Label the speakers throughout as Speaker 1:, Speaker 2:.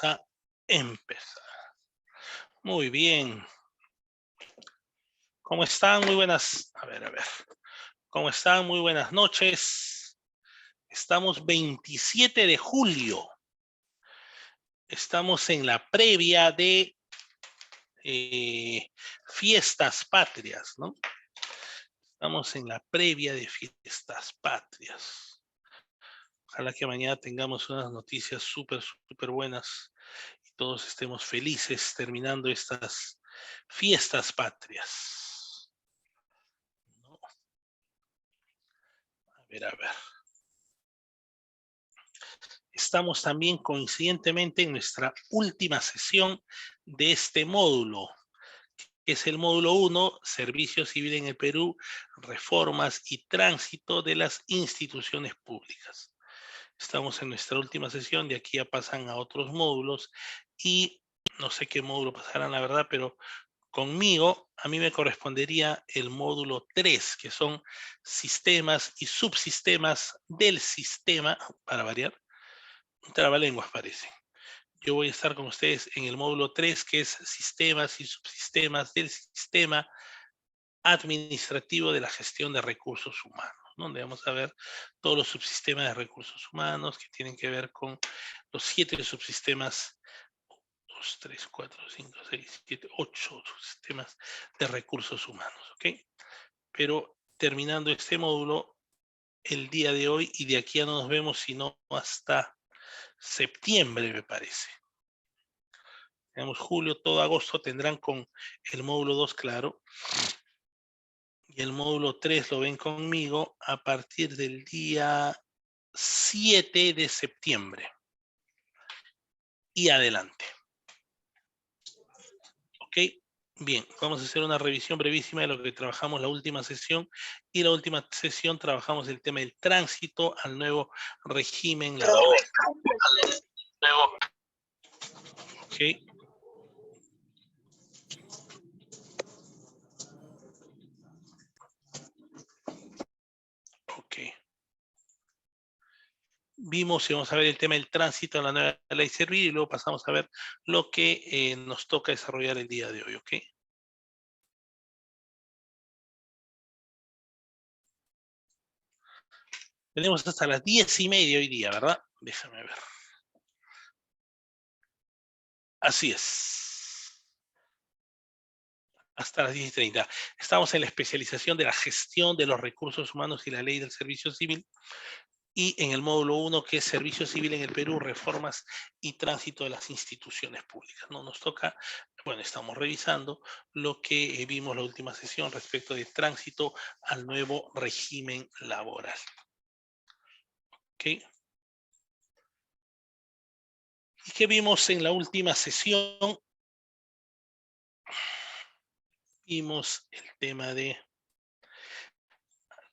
Speaker 1: a empezar. Muy bien. ¿Cómo están? Muy buenas. A ver. ¿Cómo están? Muy buenas noches. Estamos 27 de julio. Estamos en la previa de fiestas patrias, ¿no? Estamos en la previa de fiestas patrias. Ojalá que mañana tengamos unas noticias súper buenas y todos estemos felices terminando estas fiestas patrias. ¿No? A ver. Estamos también coincidentemente en nuestra última sesión de este módulo, que es el módulo 1, Servicio Civil en el Perú, Reformas y Tránsito de las Instituciones Públicas. Estamos en nuestra última sesión, de aquí ya pasan a otros módulos y no sé qué módulo pasarán, la verdad, pero conmigo, a mí me correspondería el módulo 3, que son sistemas y subsistemas del sistema, para variar. Un trabalenguas parece. Yo voy a estar con ustedes en el módulo 3, que es sistemas y subsistemas del sistema administrativo de la gestión de recursos humanos, donde vamos a ver todos los subsistemas de recursos humanos que tienen que ver con los 7 subsistemas, 2, 3, 4, 5, 6, 7, 8 subsistemas de recursos humanos, ¿ok? Pero terminando este módulo el día de hoy, y de aquí ya no nos vemos sino hasta septiembre, me parece. Digamos, julio, todo agosto tendrán con el módulo 2, claro. Y el módulo 3 lo ven conmigo a partir del día 7 de septiembre. Y adelante. ¿Ok? Bien, vamos a hacer una revisión brevísima de lo que trabajamos la última sesión. Y la última sesión trabajamos el tema del tránsito al nuevo régimen laboral. ¿Ok? Ok. Vimos y vamos a ver el tema del tránsito a la nueva ley servir y luego pasamos a ver lo que nos toca desarrollar el día de hoy, ¿ok? Tenemos hasta las 10:30 hoy día, ¿verdad? Déjame ver. Así es. Hasta las 10:30. Estamos en la especialización de la gestión de los recursos humanos y la ley del servicio civil. Y en el módulo 1, que es Servicio Civil en el Perú, Reformas y Tránsito de las Instituciones Públicas. ¿No? Nos toca, bueno, estamos revisando lo que vimos la última sesión respecto de tránsito al nuevo régimen laboral. ¿Ok? ¿Y qué vimos en la última sesión? Vimos el tema de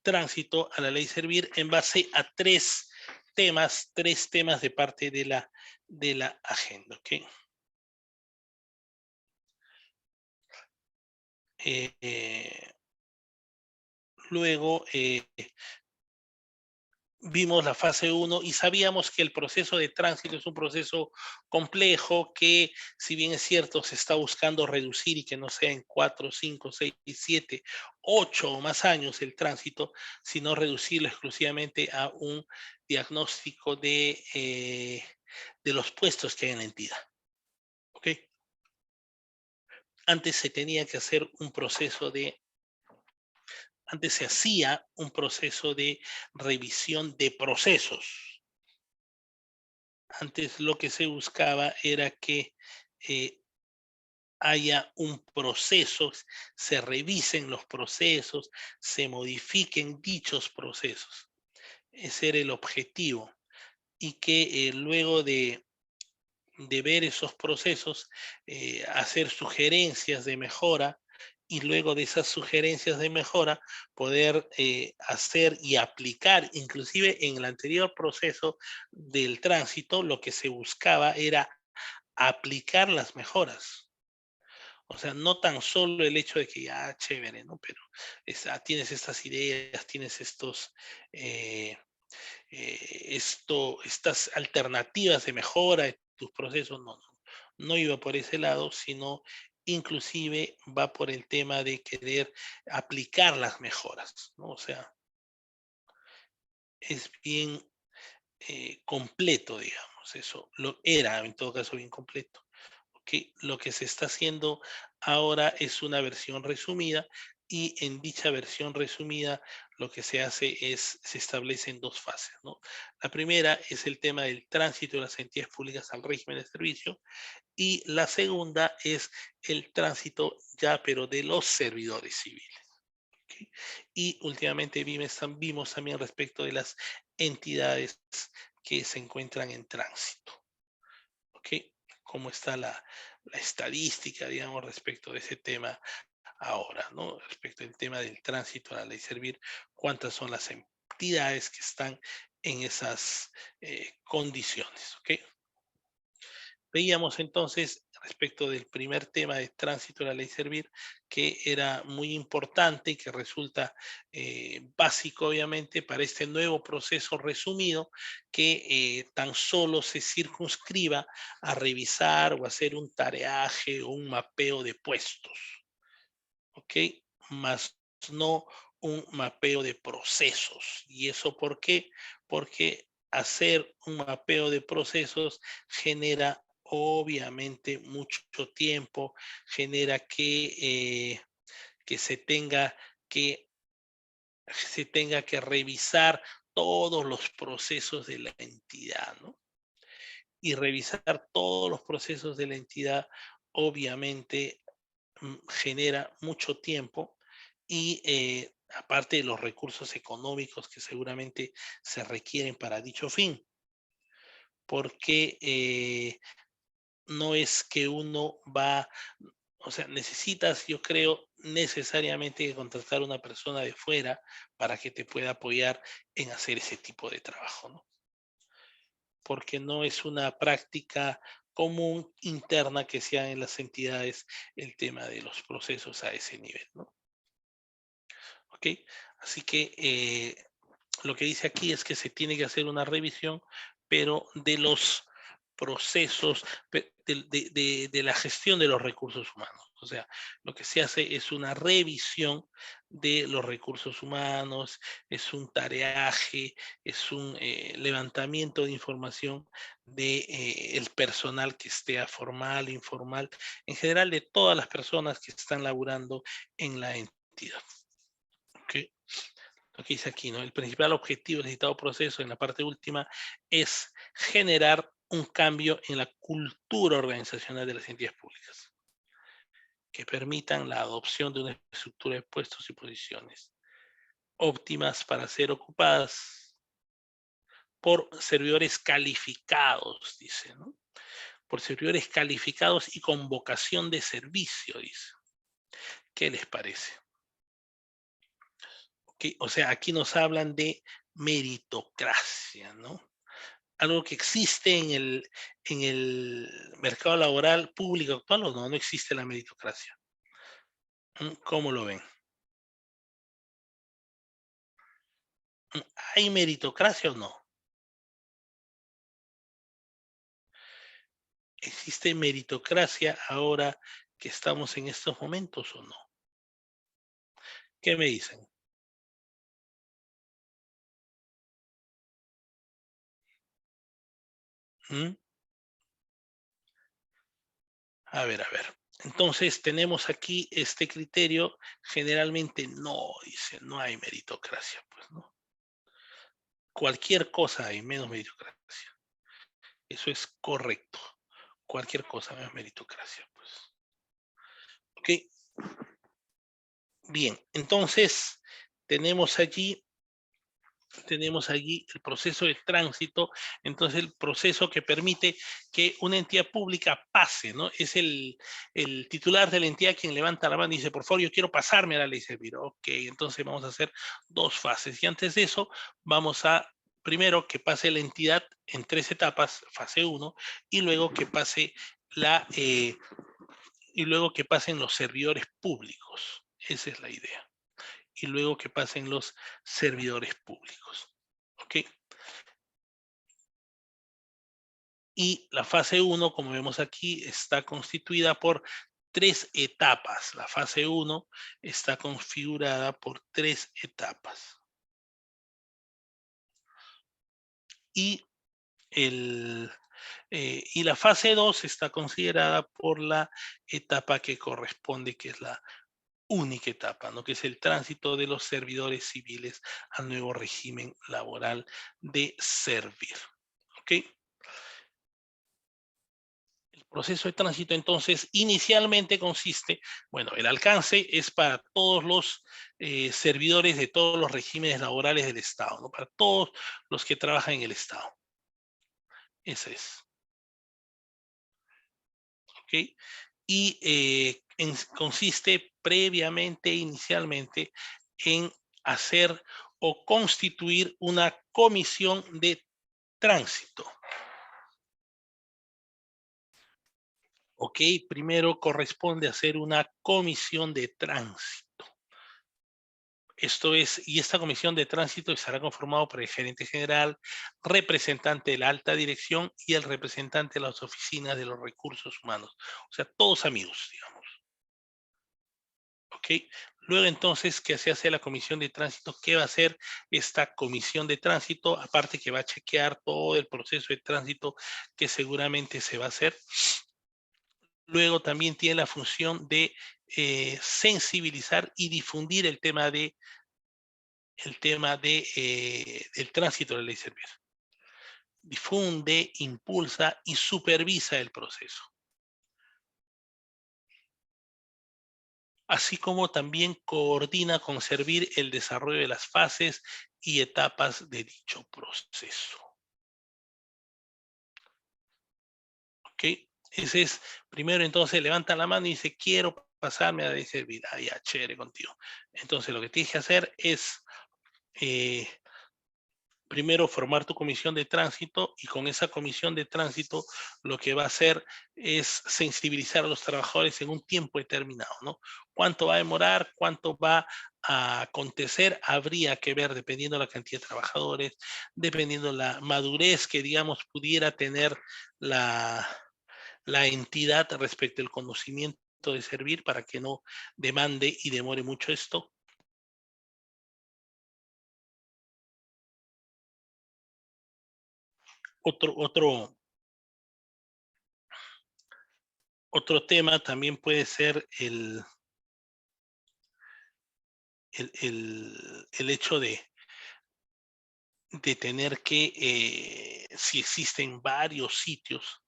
Speaker 1: tránsito a la ley servir en base a tres temas de parte de la agenda, ¿ok? Luego vimos la fase 1 y sabíamos que el proceso de tránsito es un proceso complejo que, si bien es cierto, se está buscando reducir y que no sea en 4, 5, 6, 7, 8 o más años el tránsito, sino reducirlo exclusivamente a un diagnóstico de los puestos que hay en la entidad. ¿Ok? Antes se tenía que hacer un proceso antes se hacía un proceso de revisión de procesos. Antes lo que se buscaba era que haya un proceso, se revisen los procesos, se modifiquen dichos procesos. Ese era el objetivo. Y que luego de ver esos procesos, hacer sugerencias de mejora y luego de esas sugerencias de mejora poder hacer y aplicar, inclusive en el anterior proceso del tránsito, lo que se buscaba era aplicar las mejoras. O sea, no tan solo el hecho de que ya, chévere, ¿no? Pero tienes estas ideas, tienes estas alternativas de mejora, tus procesos, no iba por ese lado, sino inclusive va por el tema de querer aplicar las mejoras, ¿no? O sea, es bien completo, digamos, eso lo era en todo caso bien completo. ¿Ok? Lo que se está haciendo ahora es una versión resumida y en dicha versión resumida lo que se hace es, se establecen dos fases, ¿no? La primera es el tema del tránsito de las entidades públicas al régimen de servicio y la segunda es el tránsito ya, pero de los servidores civiles. ¿Ok? Y últimamente vimos también respecto de las entidades que se encuentran en tránsito. ¿Ok? ¿Cómo está la estadística, digamos, respecto de ese tema ahora, ¿no? Respecto al tema del tránsito a la ley servir, cuántas son las entidades que están en esas condiciones, ¿ok? Veíamos entonces respecto del primer tema de tránsito de la ley servir, que era muy importante y que resulta básico, obviamente, para este nuevo proceso resumido, que tan solo se circunscriba a revisar o hacer un tareaje o un mapeo de puestos, ¿ok? Más no un mapeo de procesos. ¿Y eso por qué? Porque hacer un mapeo de procesos genera obviamente mucho tiempo, genera que que se tenga que revisar todos los procesos de la entidad, ¿no? Y revisar todos los procesos de la entidad obviamente genera mucho tiempo y aparte de los recursos económicos que seguramente se requieren para dicho fin, porque no es que uno va, o sea, necesitas, yo creo, necesariamente contratar una persona de fuera para que te pueda apoyar en hacer ese tipo de trabajo, ¿no? Porque no es una práctica común interna que sea en las entidades el tema de los procesos a ese nivel, ¿no? ¿Ok? Así que lo que dice aquí es que se tiene que hacer una revisión, pero de los procesos, de la gestión de los recursos humanos. O sea, lo que se hace es una revisión de los recursos humanos, es un tareaje, es un levantamiento de información de el personal que esté formal, informal, en general de todas las personas que están laburando en la entidad. ¿Okay? Lo que dice aquí, ¿no? El principal objetivo del citado proceso en la parte última es generar un cambio en la cultura organizacional de las entidades públicas que permitan la adopción de una estructura de puestos y posiciones óptimas para ser ocupadas por servidores calificados, dice, ¿no? Por servidores calificados y con vocación de servicio, dice. ¿Qué les parece? Okay, o sea, aquí nos hablan de meritocracia, ¿no? Algo que existe en el mercado laboral público actual o no, no existe la meritocracia. ¿Cómo lo ven? ¿Hay meritocracia o no? ¿Existe meritocracia ahora que estamos en estos momentos o no? ¿Qué me dicen? ¿Mm? A ver, a ver. Entonces tenemos aquí este criterio, generalmente no, dice, no hay meritocracia, pues no. Cualquier cosa hay, menos meritocracia. Eso es correcto. Cualquier cosa menos meritocracia, pues. Ok, bien. Entonces, tenemos allí, tenemos allí el proceso de tránsito, entonces el proceso que permite que una entidad pública pase, ¿no? Es el titular de la entidad quien levanta la mano y dice, por favor, yo quiero pasarme a la ley servir. Ok, entonces vamos a hacer dos fases. Y antes de eso, vamos a primero que pase la entidad en tres etapas, fase 1, y luego que pase y luego que pasen los servidores públicos. Esa es la idea. Y luego que pasen los servidores públicos. ¿Ok? Y la fase 1, como vemos aquí, está constituida por 3 etapas. La fase 1 está configurada por 3 etapas. Y, y la fase 2 está considerada por la etapa que corresponde, que es la única etapa, ¿no? Que es el tránsito de los servidores civiles al nuevo régimen laboral de servir. ¿Ok? El proceso de tránsito, entonces, inicialmente consiste, bueno, el alcance es para todos los servidores de todos los regímenes laborales del Estado, ¿no? Para todos los que trabajan en el Estado. Ese es. ¿Ok? Y consiste previamente, inicialmente, en hacer o constituir una comisión de tránsito. ¿Ok? Primero corresponde hacer una comisión de tránsito. Esto es, y esta comisión de tránsito estará conformado por el gerente general, representante de la alta dirección y el representante de las oficinas de los recursos humanos. O sea, todos amigos, digamos. ¿Ok? Luego entonces, ¿qué se hace la comisión de tránsito? ¿Qué va a hacer esta comisión de tránsito? Aparte que va a chequear todo el proceso de tránsito que seguramente se va a hacer. Luego también tiene la función de sensibilizar y difundir el tema de el tránsito de la ley servir. Difunde, impulsa y supervisa el proceso. Así como también coordina con Servir el desarrollo de las fases y etapas de dicho proceso. ¿Ok? Ese es, primero entonces levanta la mano y dice, quiero pasarme a Servir. Ah, ya, chévere contigo. Entonces lo que tienes que hacer es primero formar tu comisión de tránsito, y con esa comisión de tránsito lo que va a hacer es sensibilizar a los trabajadores en un tiempo determinado, ¿no? ¿Cuánto va a demorar? ¿Cuánto va a acontecer? Habría que ver dependiendo de la cantidad de trabajadores, dependiendo la madurez que, digamos, pudiera tener la entidad respecto al conocimiento de servir, para que no demande y demore mucho esto. Otro tema también puede ser el hecho de tener que, si existen varios sitios,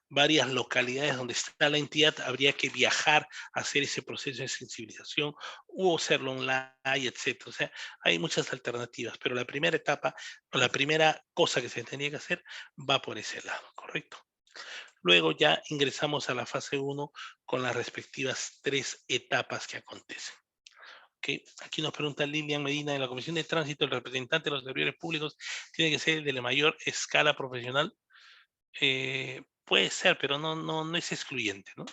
Speaker 1: varias localidades donde está la entidad, habría que viajar a hacer ese proceso de sensibilización o hacerlo online, etcétera. O sea, hay muchas alternativas, pero la primera etapa o la primera cosa que se tendría que hacer va por ese lado, ¿correcto? Luego ya ingresamos a la fase 1 con las respectivas 3 etapas que acontecen. Okay. Aquí nos pregunta Lilian Medina: ¿en la Comisión de Tránsito el representante de los servidores públicos tiene que ser de la mayor escala profesional? Puede ser, pero no es excluyente, ¿no?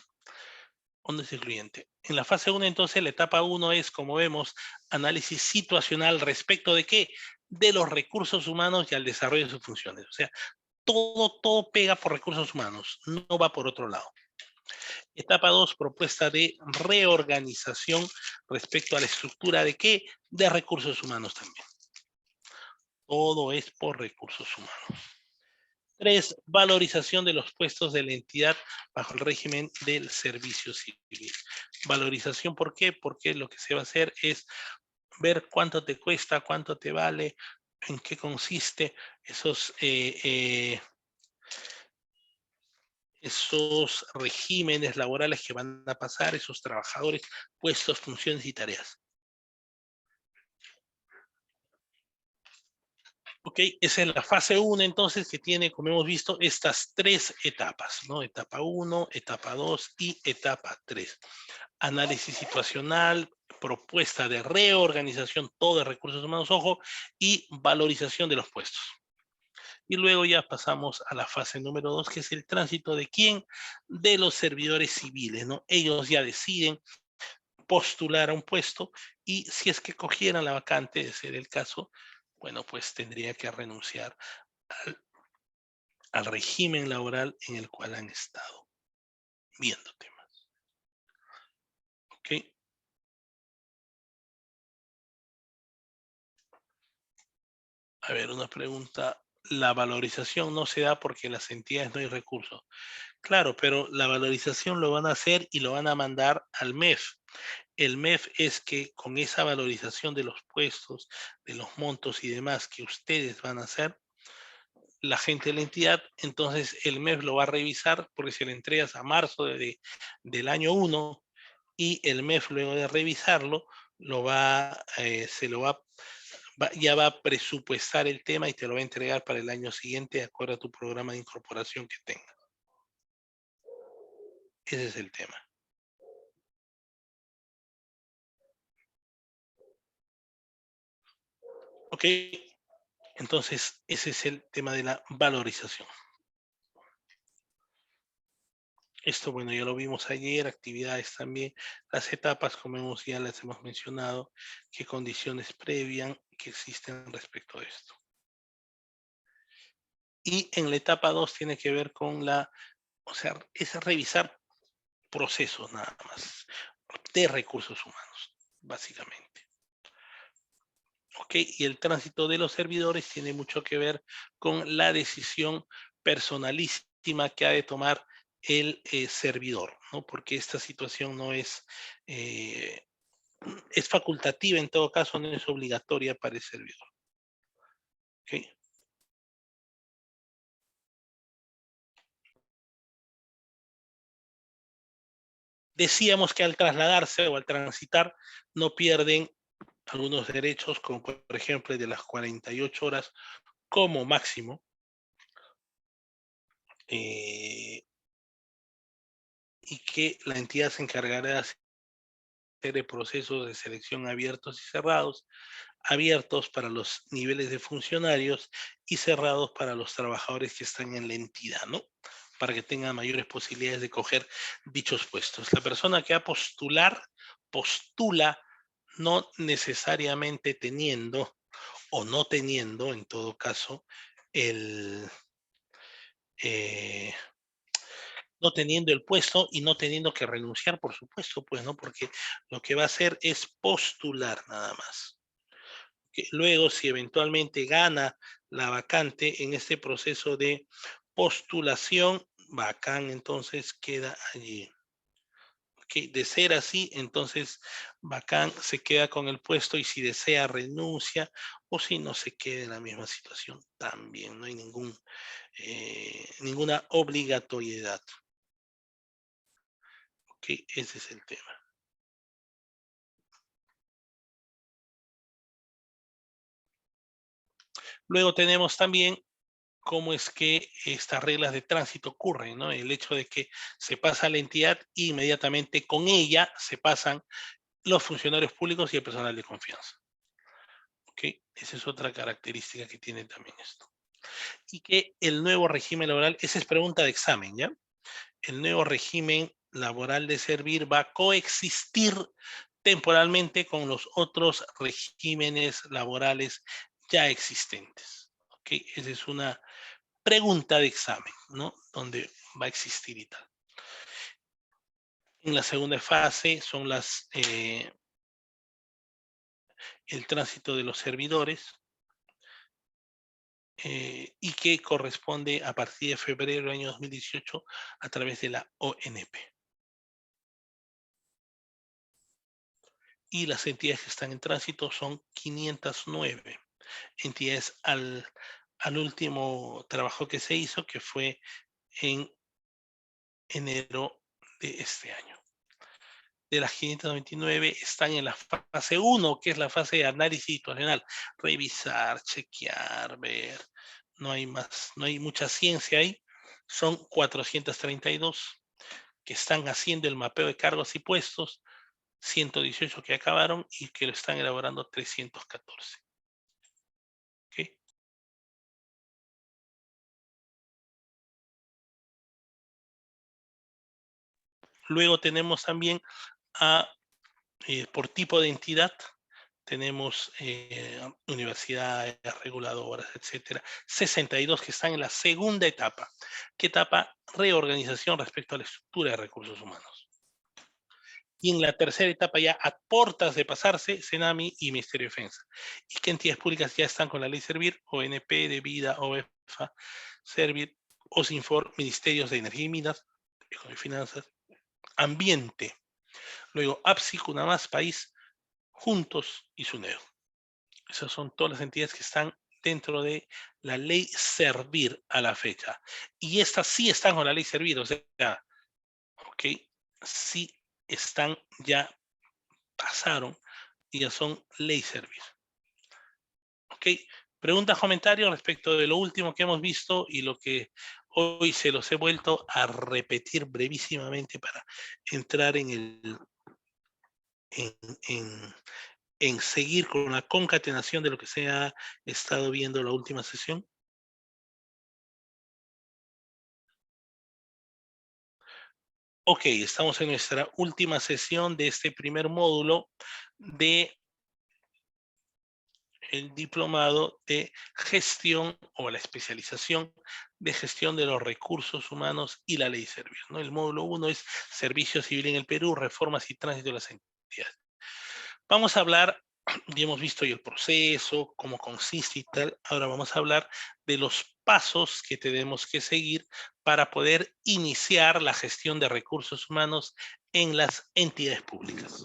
Speaker 1: O no es excluyente. En la fase 1, entonces, la etapa 1 es, como vemos, análisis situacional respecto de qué, de los recursos humanos y al desarrollo de sus funciones. O sea, todo pega por recursos humanos, no va por otro lado. Etapa 2, propuesta de reorganización respecto a la estructura de qué, de recursos humanos también. Todo es por recursos humanos. 3, valorización de los puestos de la entidad bajo el régimen del servicio civil. Valorización, ¿por qué? Porque lo que se va a hacer es ver cuánto te cuesta, cuánto te vale, en qué consiste esos regímenes laborales que van a pasar, esos trabajadores, puestos, funciones y tareas. Ok, esa es la fase 1, entonces, que tiene, como hemos visto, estas 3 etapas, ¿no? Etapa 1, etapa 2 y etapa 3. Análisis situacional, propuesta de reorganización, todo de recursos humanos, ojo, y valorización de los puestos. Y luego ya pasamos a la fase número 2, que es el tránsito de quién, de los servidores civiles, ¿no? Ellos ya deciden postular a un puesto, y si es que cogieran la vacante, de ser el caso, bueno, pues tendría que renunciar al régimen laboral en el cual han estado viendo temas. ¿Ok? A ver, una pregunta. La valorización no se da porque las entidades no hay recursos. Claro, pero la valorización lo van a hacer y lo van a mandar al MEF. El MEF es que con esa valorización de los puestos, de los montos y demás que ustedes van a hacer, la gente de la entidad, entonces el MEF lo va a revisar porque se le entregas a marzo del año 1 y el MEF luego de revisarlo ya va a presupuestar el tema y te lo va a entregar para el año siguiente de acuerdo a tu programa de incorporación que tenga. Ese es el tema. Ok, entonces ese es el tema de la valorización. Esto, bueno, ya lo vimos ayer, actividades también, las etapas, como ya las hemos mencionado, qué condiciones previas que existen respecto a esto. Y en la etapa 2 tiene que ver con es revisar procesos nada más de recursos humanos, básicamente. ¿Ok? Y el tránsito de los servidores tiene mucho que ver con la decisión personalísima que ha de tomar el servidor, ¿no? Porque esta situación no es facultativa en todo caso, no es obligatoria para el servidor. ¿Ok? Decíamos que al trasladarse o al transitar no pierden algunos derechos, como por ejemplo el de las 48 horas como máximo, y que la entidad se encargará de hacer procesos de selección abiertos y cerrados, abiertos para los niveles de funcionarios y cerrados para los trabajadores que están en la entidad, ¿no? Para que tengan mayores posibilidades de coger dichos puestos. La persona que va a postula no necesariamente teniendo o no teniendo, en todo caso, eh, no teniendo el puesto y no teniendo que renunciar, por supuesto, pues, ¿no? Porque lo que va a hacer es postular nada más. Que luego, si eventualmente gana la vacante en este proceso de postulación, bacán, entonces queda allí. Okay. De ser así, entonces bacán se queda con el puesto y si desea renuncia o si no se queda en la misma situación también. No hay ninguna obligatoriedad. Okay. Ese es el tema. Luego tenemos también cómo es que estas reglas de tránsito ocurren, ¿no? El hecho de que se pasa a la entidad e inmediatamente con ella se pasan los funcionarios públicos y el personal de confianza. ¿Ok? Esa es otra característica que tiene también esto. Y que el nuevo régimen laboral, esa es pregunta de examen, ¿ya? El nuevo régimen laboral de servir va a coexistir temporalmente con los otros regímenes laborales ya existentes. ¿Ok? Esa es una pregunta de examen, ¿no? Donde va a existir y tal. En la segunda fase son el tránsito de los servidores y que corresponde a partir de febrero del año 2018 a través de la ONP. Y las entidades que están en tránsito son 509 entidades al último trabajo que se hizo, que fue en enero de este año. De las 599 están en la fase 1, que es la fase de análisis situacional. Revisar, chequear, ver. No hay más, no hay mucha ciencia ahí. Son 432 que están haciendo el mapeo de cargos y puestos, 118 que acabaron y que lo están elaborando 314. ¿Okay? Luego tenemos también por tipo de entidad, tenemos universidades, reguladoras, etcétera. 62 que están en la segunda etapa. ¿Qué etapa? Reorganización respecto a la estructura de recursos humanos. Y en la tercera etapa, ya a puertas de pasarse, Senami y Ministerio de Defensa. ¿Y qué entidades públicas ya están con la ley Servir? ONP, de Vida, OEFA, Servir, OSINFOR, Ministerios de Energía y Minas, Economía y Finanzas, Ambiente. Luego, APSI, CUNAMAS, País, Juntos y SUNEDO. Esas son todas las entidades que están dentro de la ley Servir a la fecha. Y estas sí están con la ley Servir, o sea, ok, sí están, ya pasaron y ya son ley Servir. Ok, preguntas, comentarios respecto de lo último que hemos visto y lo que hoy se los he vuelto a repetir brevísimamente para entrar en seguir con la concatenación de lo que se ha estado viendo la última sesión. Ok, estamos en nuestra última sesión de este primer módulo de el diplomado de gestión o la especialización de gestión de los recursos humanos y la ley Servir, ¿no? El módulo 1 es Servicio Civil en el Perú, reformas y tránsito de las entidades. Vamos a hablar, ya hemos visto el proceso, cómo consiste y tal. Ahora vamos a hablar de los pasos que tenemos que seguir para poder iniciar la gestión de recursos humanos en las entidades públicas.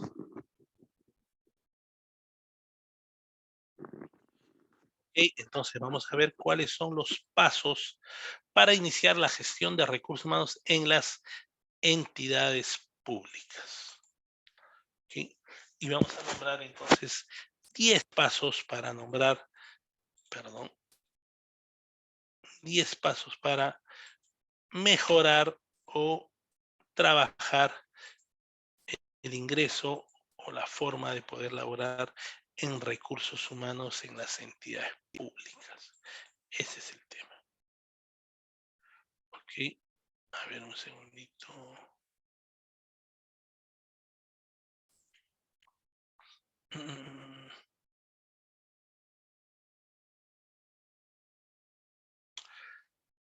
Speaker 1: Entonces vamos a ver cuáles son los pasos para iniciar la gestión de recursos humanos en las entidades públicas. ¿Okay? Y vamos a nombrar entonces 10 pasos para nombrar, 10 pasos para mejorar o trabajar el ingreso o la forma de poder laborar en recursos humanos en las entidades públicas. Ese es el tema. Ok, a ver un segundito.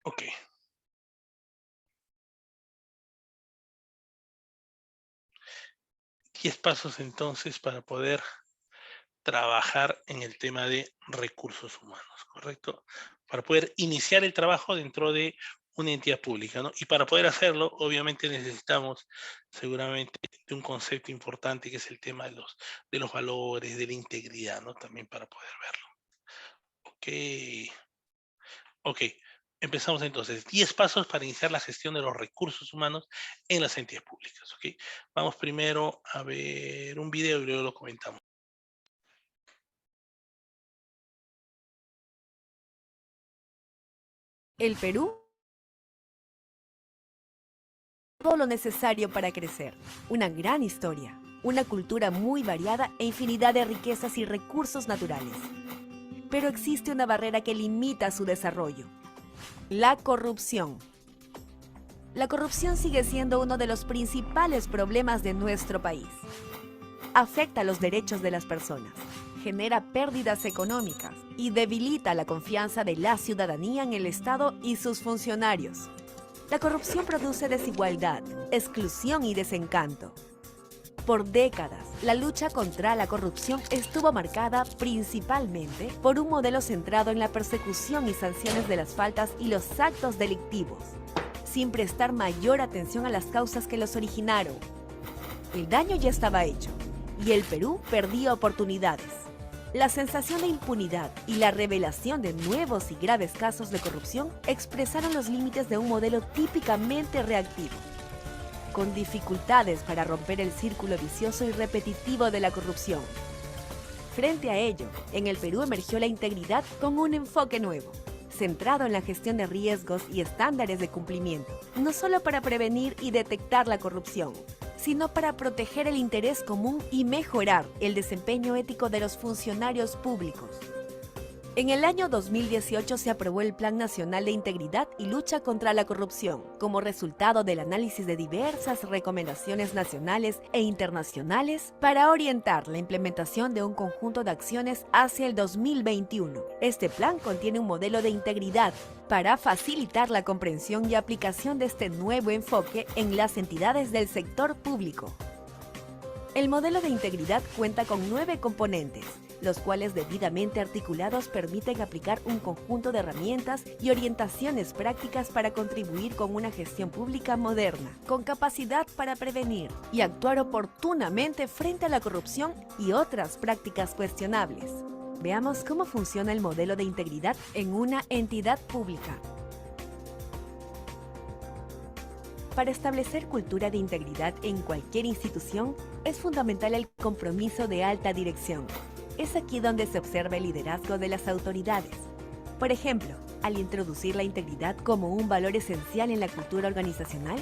Speaker 1: Ok. 10 pasos entonces para poder trabajar en el tema de recursos humanos, ¿correcto? Para poder iniciar el trabajo dentro de una entidad pública, ¿no? Y para poder hacerlo, obviamente necesitamos seguramente de un concepto importante que es el tema de los valores, de la integridad, ¿no? También para poder verlo. Ok. Ok. Empezamos entonces. 10 pasos para iniciar la gestión de los recursos humanos en las entidades públicas, ¿ok? Vamos primero a ver un video y luego lo comentamos.
Speaker 2: El Perú, todo lo necesario para crecer. Una gran historia, una cultura muy variada e infinidad de riquezas y recursos naturales. Pero existe una barrera que limita su desarrollo: la corrupción. La corrupción sigue siendo uno de los principales problemas de nuestro país. Afecta los derechos de las personas, genera pérdidas económicas y debilita la confianza de la ciudadanía en el Estado y sus funcionarios. La corrupción produce desigualdad, exclusión y desencanto. Por décadas, la lucha contra la corrupción estuvo marcada principalmente por un modelo centrado en la persecución y sanciones de las faltas y los actos delictivos, sin prestar mayor atención a las causas que los originaron. El daño ya estaba hecho, y el Perú perdía oportunidades. La sensación de impunidad y la revelación de nuevos y graves casos de corrupción expresaron los límites de un modelo típicamente reactivo, con dificultades para romper el círculo vicioso y repetitivo de la corrupción. Frente a ello, en el Perú emergió la integridad con un enfoque nuevo, centrado en la gestión de riesgos y estándares de cumplimiento, no solo para prevenir y detectar la corrupción, sino para proteger el interés común y mejorar el desempeño ético de los funcionarios públicos. En el año 2018 se aprobó el Plan Nacional de Integridad y Lucha contra la Corrupción, como resultado del análisis de diversas recomendaciones nacionales e internacionales para orientar la implementación de un conjunto de acciones hacia el 2021. Este plan contiene un modelo de integridad para facilitar la comprensión y aplicación de este nuevo enfoque en las entidades del sector público. El modelo de integridad cuenta con 9 componentes, los cuales debidamente articulados permiten aplicar un conjunto de herramientas y orientaciones prácticas para contribuir con una gestión pública moderna, con capacidad para prevenir y actuar oportunamente frente a la corrupción y otras prácticas cuestionables. Veamos cómo funciona el modelo de integridad en una entidad pública. Para establecer cultura de integridad en cualquier institución, es fundamental el compromiso de alta dirección. Es aquí donde se observa el liderazgo de las autoridades. Por ejemplo, al introducir la integridad como un valor esencial en la cultura organizacional,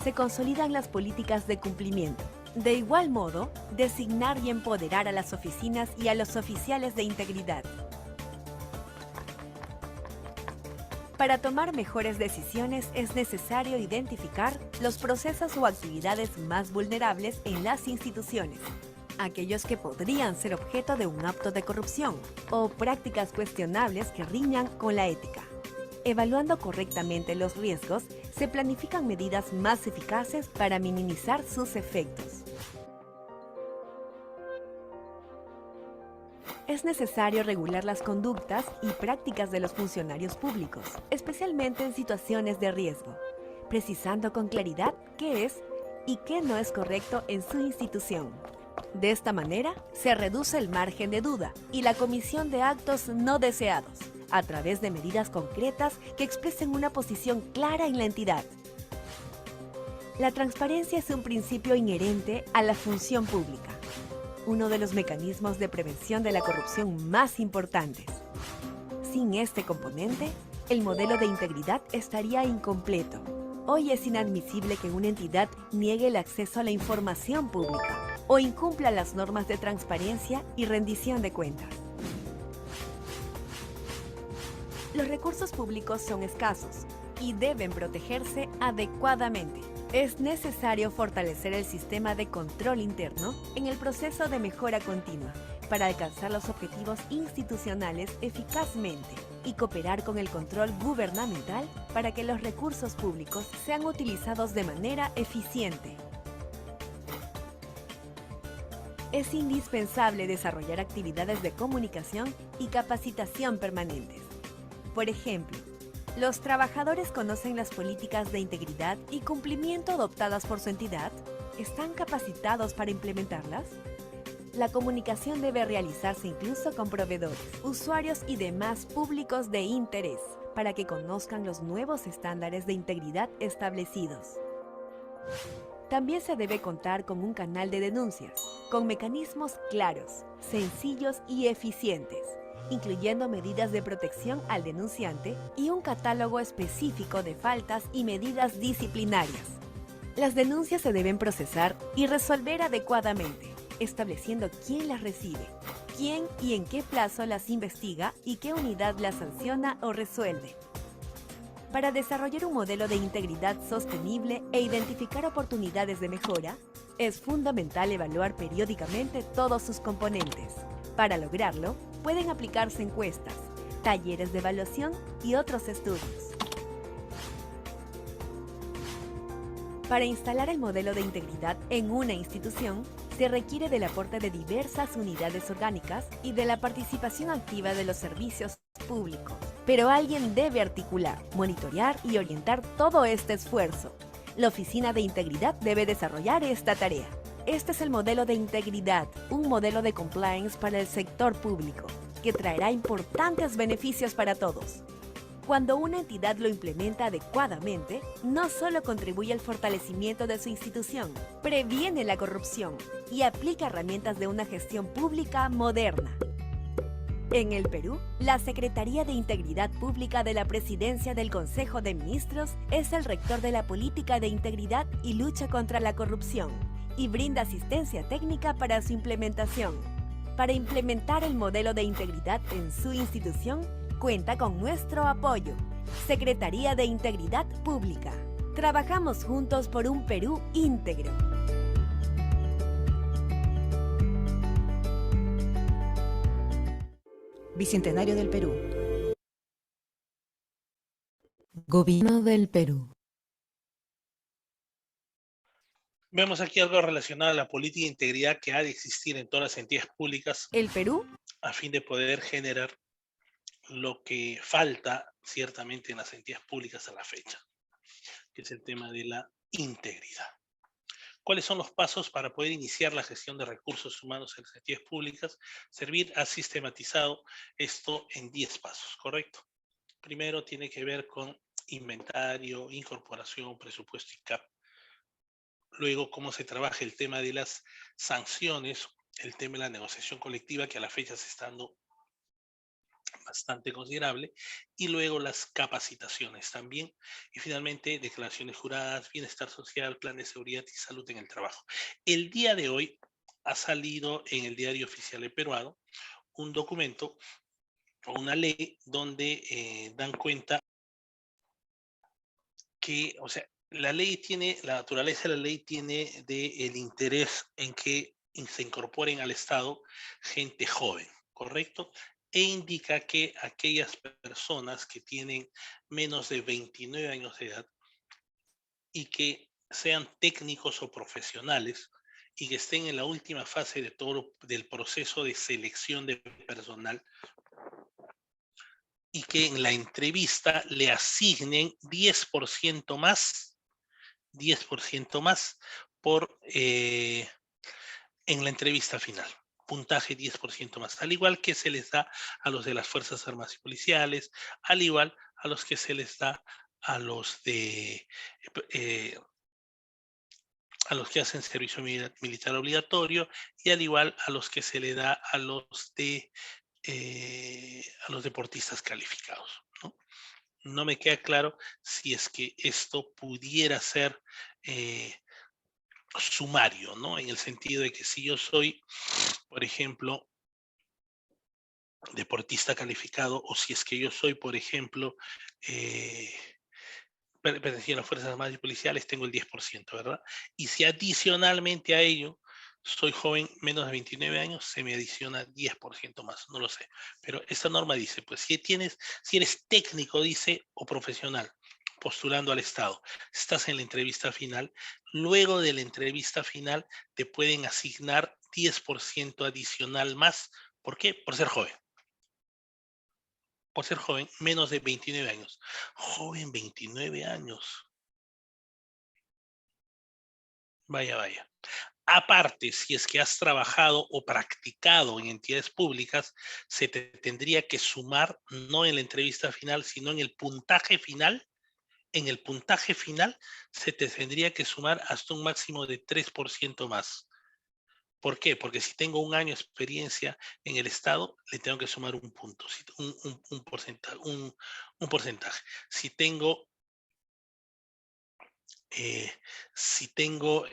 Speaker 2: se consolidan las políticas de cumplimiento. De igual modo, designar y empoderar a las oficinas y a los oficiales de integridad. Para tomar mejores decisiones es necesario identificar los procesos o actividades más vulnerables en las instituciones, aquellos que podrían ser objeto de un acto de corrupción o prácticas cuestionables que riñan con la ética. Evaluando correctamente los riesgos, se planifican medidas más eficaces para minimizar sus efectos. Es necesario regular las conductas y prácticas de los funcionarios públicos, especialmente en situaciones de riesgo, precisando con claridad qué es y qué no es correcto en su institución. De esta manera, se reduce el margen de duda y la comisión de actos no deseados, a través de medidas concretas que expresen una posición clara en la entidad. La transparencia es un principio inherente a la función pública, uno de los mecanismos de prevención de la corrupción más importantes. Sin este componente, el modelo de integridad estaría incompleto. Hoy es inadmisible que una entidad niegue el acceso a la información pública o incumpla las normas de transparencia y rendición de cuentas. Los recursos públicos son escasos y deben protegerse adecuadamente. Es necesario fortalecer el sistema de control interno en el proceso de mejora continua para alcanzar los objetivos institucionales eficazmente y cooperar con el control gubernamental para que los recursos públicos sean utilizados de manera eficiente. Es indispensable desarrollar actividades de comunicación y capacitación permanentes. Por ejemplo, ¿los trabajadores conocen las políticas de integridad y cumplimiento adoptadas por su entidad? ¿Están capacitados para implementarlas? La comunicación debe realizarse incluso con proveedores, usuarios y demás públicos de interés para que conozcan los nuevos estándares de integridad establecidos. También se debe contar con un canal de denuncias, con mecanismos claros, sencillos y eficientes, incluyendo medidas de protección al denunciante y un catálogo específico de faltas y medidas disciplinarias. Las denuncias se deben procesar y resolver adecuadamente, estableciendo quién las recibe, quién y en qué plazo las investiga y qué unidad las sanciona o resuelve. Para desarrollar un modelo de integridad sostenible e identificar oportunidades de mejora, es fundamental evaluar periódicamente todos sus componentes. Para lograrlo, pueden aplicarse encuestas, talleres de evaluación y otros estudios. Para instalar el modelo de integridad en una institución, se requiere del aporte de diversas unidades orgánicas y de la participación activa de los servicios públicos. Pero alguien debe articular, monitorear y orientar todo este esfuerzo. La Oficina de Integridad debe desarrollar esta tarea. Este es el modelo de integridad, un modelo de compliance para el sector público, que traerá importantes beneficios para todos. Cuando una entidad lo implementa adecuadamente, no solo contribuye al fortalecimiento de su institución, previene la corrupción y aplica herramientas de una gestión pública moderna. En el Perú, la Secretaría de Integridad Pública de la Presidencia del Consejo de Ministros es el rector de la Política de Integridad y Lucha contra la Corrupción y brinda asistencia técnica para su implementación. para implementar el modelo de integridad en su institución, cuenta con nuestro apoyo. Secretaría de Integridad Pública. Trabajamos juntos por un Perú íntegro.
Speaker 3: Bicentenario del Perú. Gobierno del Perú.
Speaker 1: Vemos aquí algo relacionado a la política de integridad que ha de existir en todas las entidades públicas
Speaker 2: El Perú
Speaker 1: a fin de poder generar lo que falta ciertamente en las entidades públicas a la fecha, que es el tema de la integridad. ¿Cuáles son los pasos para poder iniciar la gestión de recursos humanos en las entidades públicas? Servir ha sistematizado esto en 10 pasos, ¿correcto? Primero tiene que ver con inventario, incorporación, presupuesto y CAP. Luego, cómo se trabaja el tema de las sanciones, el tema de la negociación colectiva, que a la fecha se está dando bastante considerable, y luego las capacitaciones también, y finalmente declaraciones juradas, bienestar social, plan de seguridad y salud en el trabajo. El día de hoy ha salido en el Diario Oficial del Peruano un documento o una ley donde dan cuenta que, o sea, la ley tiene, la naturaleza de la ley tiene el interés en que se incorporen al Estado gente joven, ¿correcto? E indica que aquellas personas que tienen menos de 29 años de edad y que sean técnicos o profesionales y que estén en la última fase de todo del proceso de selección de personal y que en la entrevista le asignen 10% más 10% más por, en la entrevista final. Puntaje 10% más. Al igual que se les da a los de las Fuerzas Armadas y Policiales, al igual a los que se les da a los de a los que hacen servicio militar obligatorio y al igual a los que se le da a los deportistas calificados, ¿no? No me queda claro si es que esto pudiera ser sumario, ¿no? En el sentido de que si yo soy, por ejemplo, deportista calificado, o si es que yo soy, por ejemplo, perteneciendo a las Fuerzas Armadas y Policiales, tengo el 10%, ¿verdad? Y si adicionalmente a ello soy joven, menos de 29 años, se me adiciona 10% más, no lo sé. Pero esta norma dice, pues si eres técnico, dice, o profesional, postulando al Estado, estás en la entrevista final, luego de la entrevista final te pueden asignar 10% adicional más. ¿Por qué? Por ser joven. Por ser joven, menos de 29 años. Joven, 29 años. Vaya, vaya. Aparte, si es que has trabajado o practicado en entidades públicas, se te tendría que sumar no en la entrevista final, sino en el puntaje final. En el puntaje final se te tendría que sumar hasta un máximo de 3% más. ¿Por qué? Porque si tengo un año de experiencia en el Estado, le tengo que sumar un punto, un porcentaje, un porcentaje. Si tengo eh, si tengo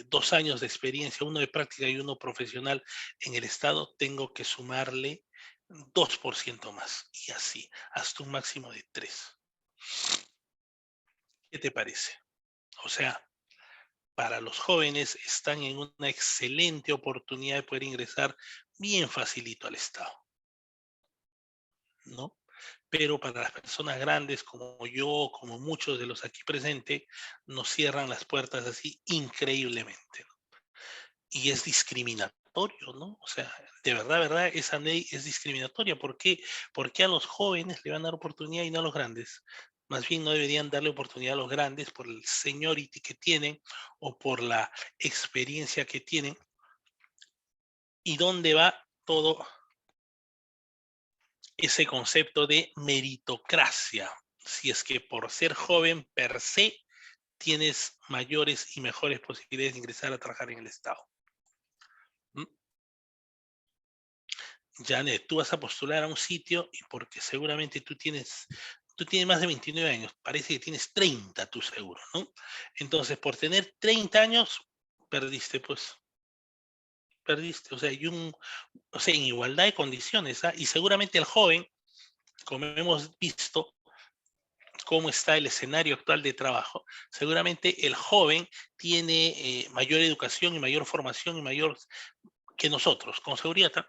Speaker 1: 2 años de experiencia, uno de práctica y uno profesional en el Estado, tengo que sumarle 2% más y así, hasta un máximo de 3. ¿Qué te parece? O sea, para los jóvenes están en una excelente oportunidad de poder ingresar bien facilito al Estado, ¿no? Pero para las personas grandes como yo, como muchos de los aquí presentes, nos cierran las puertas así increíblemente, ¿no? Y es discriminatorio, ¿no? O sea, de verdad, esa ley es discriminatoria. ¿Por qué? ¿Por qué a los jóvenes le van a dar oportunidad y no a los grandes? Más bien no deberían darle oportunidad a los grandes por el seniority que tienen o por la experiencia que tienen. ¿Y dónde va todo ese concepto de meritocracia? Si es que por ser joven per se tienes mayores y mejores posibilidades de ingresar a trabajar en el Estado. ¿Mm? Janet, tú vas a postular a un sitio y porque seguramente tú tienes más de 29 años, parece que tienes 30, tú seguro, ¿no? Entonces, por tener 30 años, perdiste, pues. perdiste, o sea, o sea, en igualdad de condiciones, ¿ah? Y seguramente el joven, como hemos visto cómo está el escenario actual de trabajo, seguramente el joven tiene mayor educación y mayor formación y mayor que nosotros, con seguridad, ¿ah?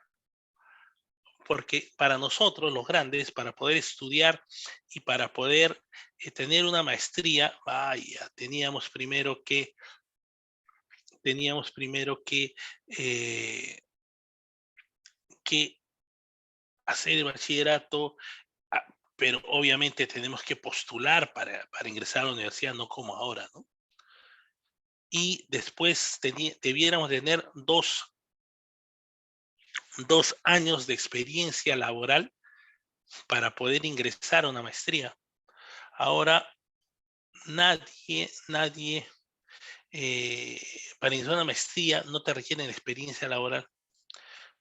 Speaker 1: Porque para nosotros, los grandes, para poder estudiar y para poder tener una maestría, vaya, eh, que hacer el bachillerato, ah, pero obviamente tenemos que postular para ingresar a la universidad, no como ahora, ¿no? Y después debiéramos tener dos años de experiencia laboral para poder ingresar a una maestría. Ahora, nadie, eh, para ingresar a una maestría no te requieren experiencia laboral,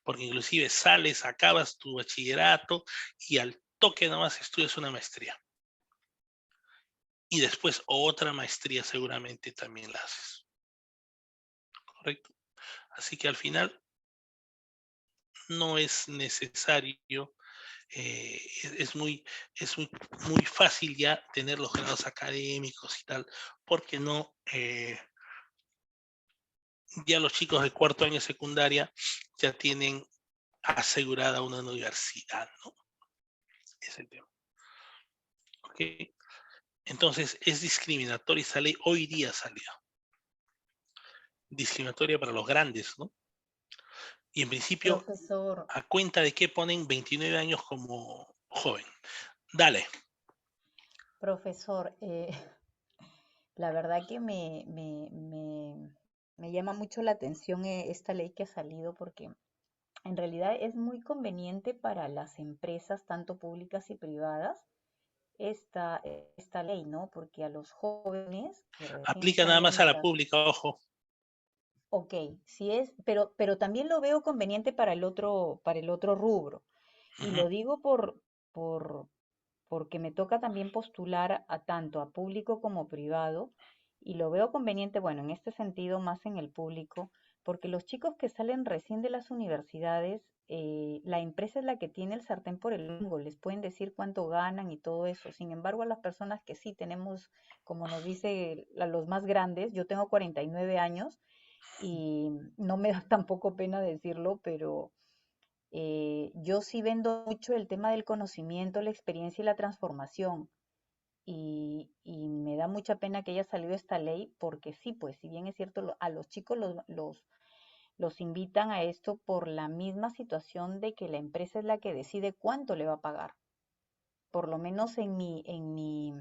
Speaker 1: porque inclusive sales, acabas tu bachillerato y al toque nomás estudias una maestría. Y después otra maestría seguramente también la haces, ¿correcto? Así que al final no es necesario, es muy fácil ya tener los grados académicos y tal, porque no, ya los chicos de cuarto año de secundaria ya tienen asegurada una universidad, ¿no? Es el tema. ¿Ok? Entonces es discriminatoria esa ley, hoy día salió. Discriminatoria para los grandes, ¿no? Y en principio,
Speaker 4: Profesor,
Speaker 1: ¿a cuenta de qué ponen 29 años como joven? Dale.
Speaker 4: profesor, la verdad que me llama mucho la atención esta ley que ha salido porque en realidad es muy conveniente para las empresas, tanto públicas y privadas, esta, esta ley, ¿no? Porque a los jóvenes que recién
Speaker 1: Aplica
Speaker 4: están
Speaker 1: nada más a la
Speaker 4: egresados,
Speaker 1: pública, ojo.
Speaker 4: ok, sí es, pero también lo veo conveniente para el otro rubro. Y
Speaker 1: Ujú.
Speaker 4: lo digo por, porque me toca también postular a tanto a público como privado y lo veo conveniente, bueno, en este sentido más en el público, porque los chicos que salen recién de las universidades, la empresa es la que tiene el sartén por el mango, les pueden decir cuánto ganan y todo eso. Sin embargo, a las personas que sí tenemos, como nos dice a los más grandes, yo tengo 49 años y no me da tampoco pena decirlo, pero yo sí vendo mucho el tema del conocimiento, la experiencia y la transformación. Y me da mucha pena que haya salido esta ley porque sí, pues si bien es cierto, a los chicos los invitan a esto por la misma situación de que la empresa es la que decide cuánto le va a pagar. Por lo menos en mi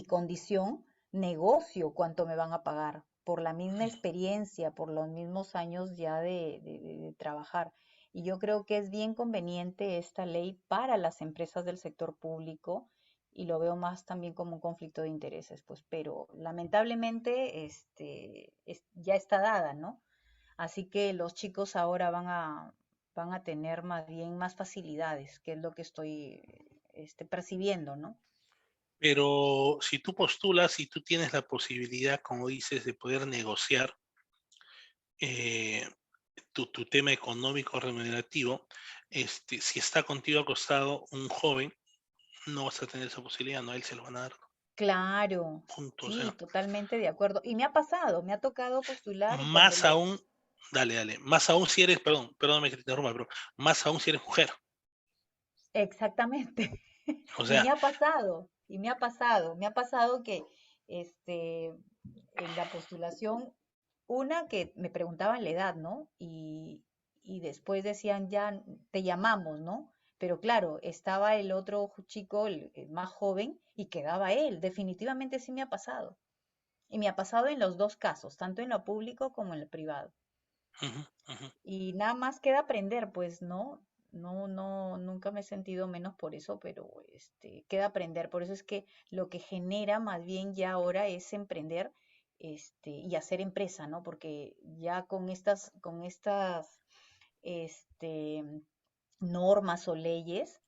Speaker 4: condición, negocio cuánto me van a pagar por la misma experiencia, por los mismos años ya de trabajar. Y yo creo que es bien conveniente esta ley para las empresas del sector público y lo veo más también como un conflicto de intereses, pues, pero lamentablemente ya está dada, ¿no? Así que los chicos ahora van a tener más bien más facilidades, que es lo que estoy percibiendo, ¿no?
Speaker 1: Pero si tú postulas y tú tienes la posibilidad, como dices, de poder negociar eh, tu tema económico remunerativo, si está contigo acostado un joven, no vas a tener esa posibilidad, no, a él se lo van a dar,
Speaker 4: Claro,
Speaker 1: punto. O
Speaker 4: sí,
Speaker 1: sea,
Speaker 4: totalmente de acuerdo. Y me ha pasado, me ha tocado postular y cuando
Speaker 1: más
Speaker 4: le...
Speaker 1: aún, dale, más aún si eres, perdóname que te interrumpa, pero más aún si eres mujer.
Speaker 4: Exactamente.
Speaker 1: O
Speaker 4: Y
Speaker 1: sea,
Speaker 4: me ha pasado que en la postulación, una que me preguntaban la edad, ¿no? Y después decían, ya te llamamos, ¿no? Pero claro, estaba el otro chico, el más joven, y quedaba él. Definitivamente sí me ha pasado. Y me ha pasado en los dos casos, tanto en lo público como en lo privado.
Speaker 1: ujú, ujú.
Speaker 4: Y nada más queda aprender, pues no, nunca me he sentido menos por eso, pero queda aprender. Por eso es que lo que genera más bien ya ahora es emprender, y hacer empresa, ¿no? Porque ya con estas, este, normas o leyes,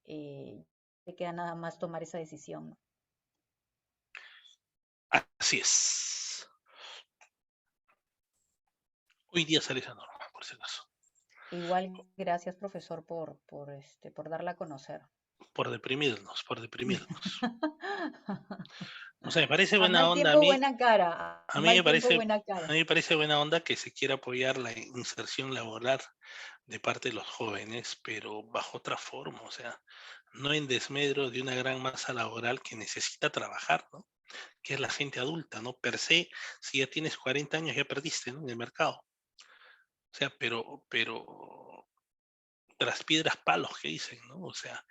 Speaker 4: te queda nada más tomar esa decisión, ¿no?
Speaker 1: Así es. Hoy día sale esa norma. si acaso.
Speaker 4: Igual, gracias, profesor, por darla a conocer.
Speaker 1: Por deprimirnos, por deprimirnos. O sea, me parece
Speaker 4: A
Speaker 1: buena
Speaker 4: mal
Speaker 1: onda a
Speaker 4: tiempo,
Speaker 1: mí.
Speaker 4: buena cara. A
Speaker 1: A mí me
Speaker 4: mal tiempo,
Speaker 1: parece,
Speaker 4: buena
Speaker 1: a
Speaker 4: cara.
Speaker 1: mí me parece buena onda que se quiera apoyar la inserción laboral de parte de los jóvenes, pero bajo otra forma, o sea, no en desmedro de una gran masa laboral que necesita trabajar, ¿no? Que es la gente adulta, ¿no? Per se, si ya tienes 40 años ya perdiste, ¿no? En el mercado. O sea, pero tras piedras palos que dicen, ¿no? O sea,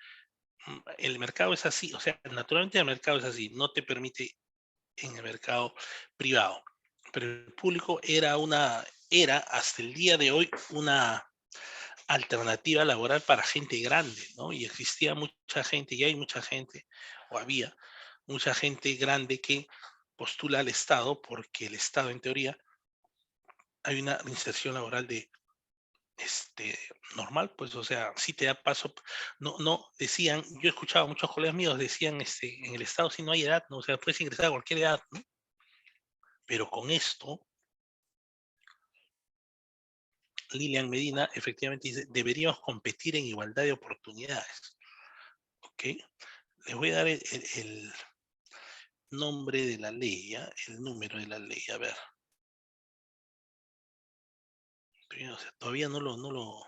Speaker 1: el mercado es así, o sea, naturalmente el mercado es así, no te permite en el mercado privado, pero el público era hasta el día de hoy una alternativa laboral para gente grande, ¿no? Y existía mucha gente, y hay mucha gente, o había mucha gente grande que postula al Estado porque el Estado, en teoría, hay una inserción laboral de normal, pues, o sea, sí te da paso, no, decían, yo he escuchado a muchos colegas míos, decían, en el Estado si no hay edad, ¿no? O sea, puedes ingresar a cualquier edad, ¿no? Pero con esto, Lilian Medina efectivamente dice, deberíamos competir en igualdad de oportunidades, ¿ok? Les voy a dar el nombre de la ley, ¿ya? El número de la ley, a ver. Pero, o sea, todavía no lo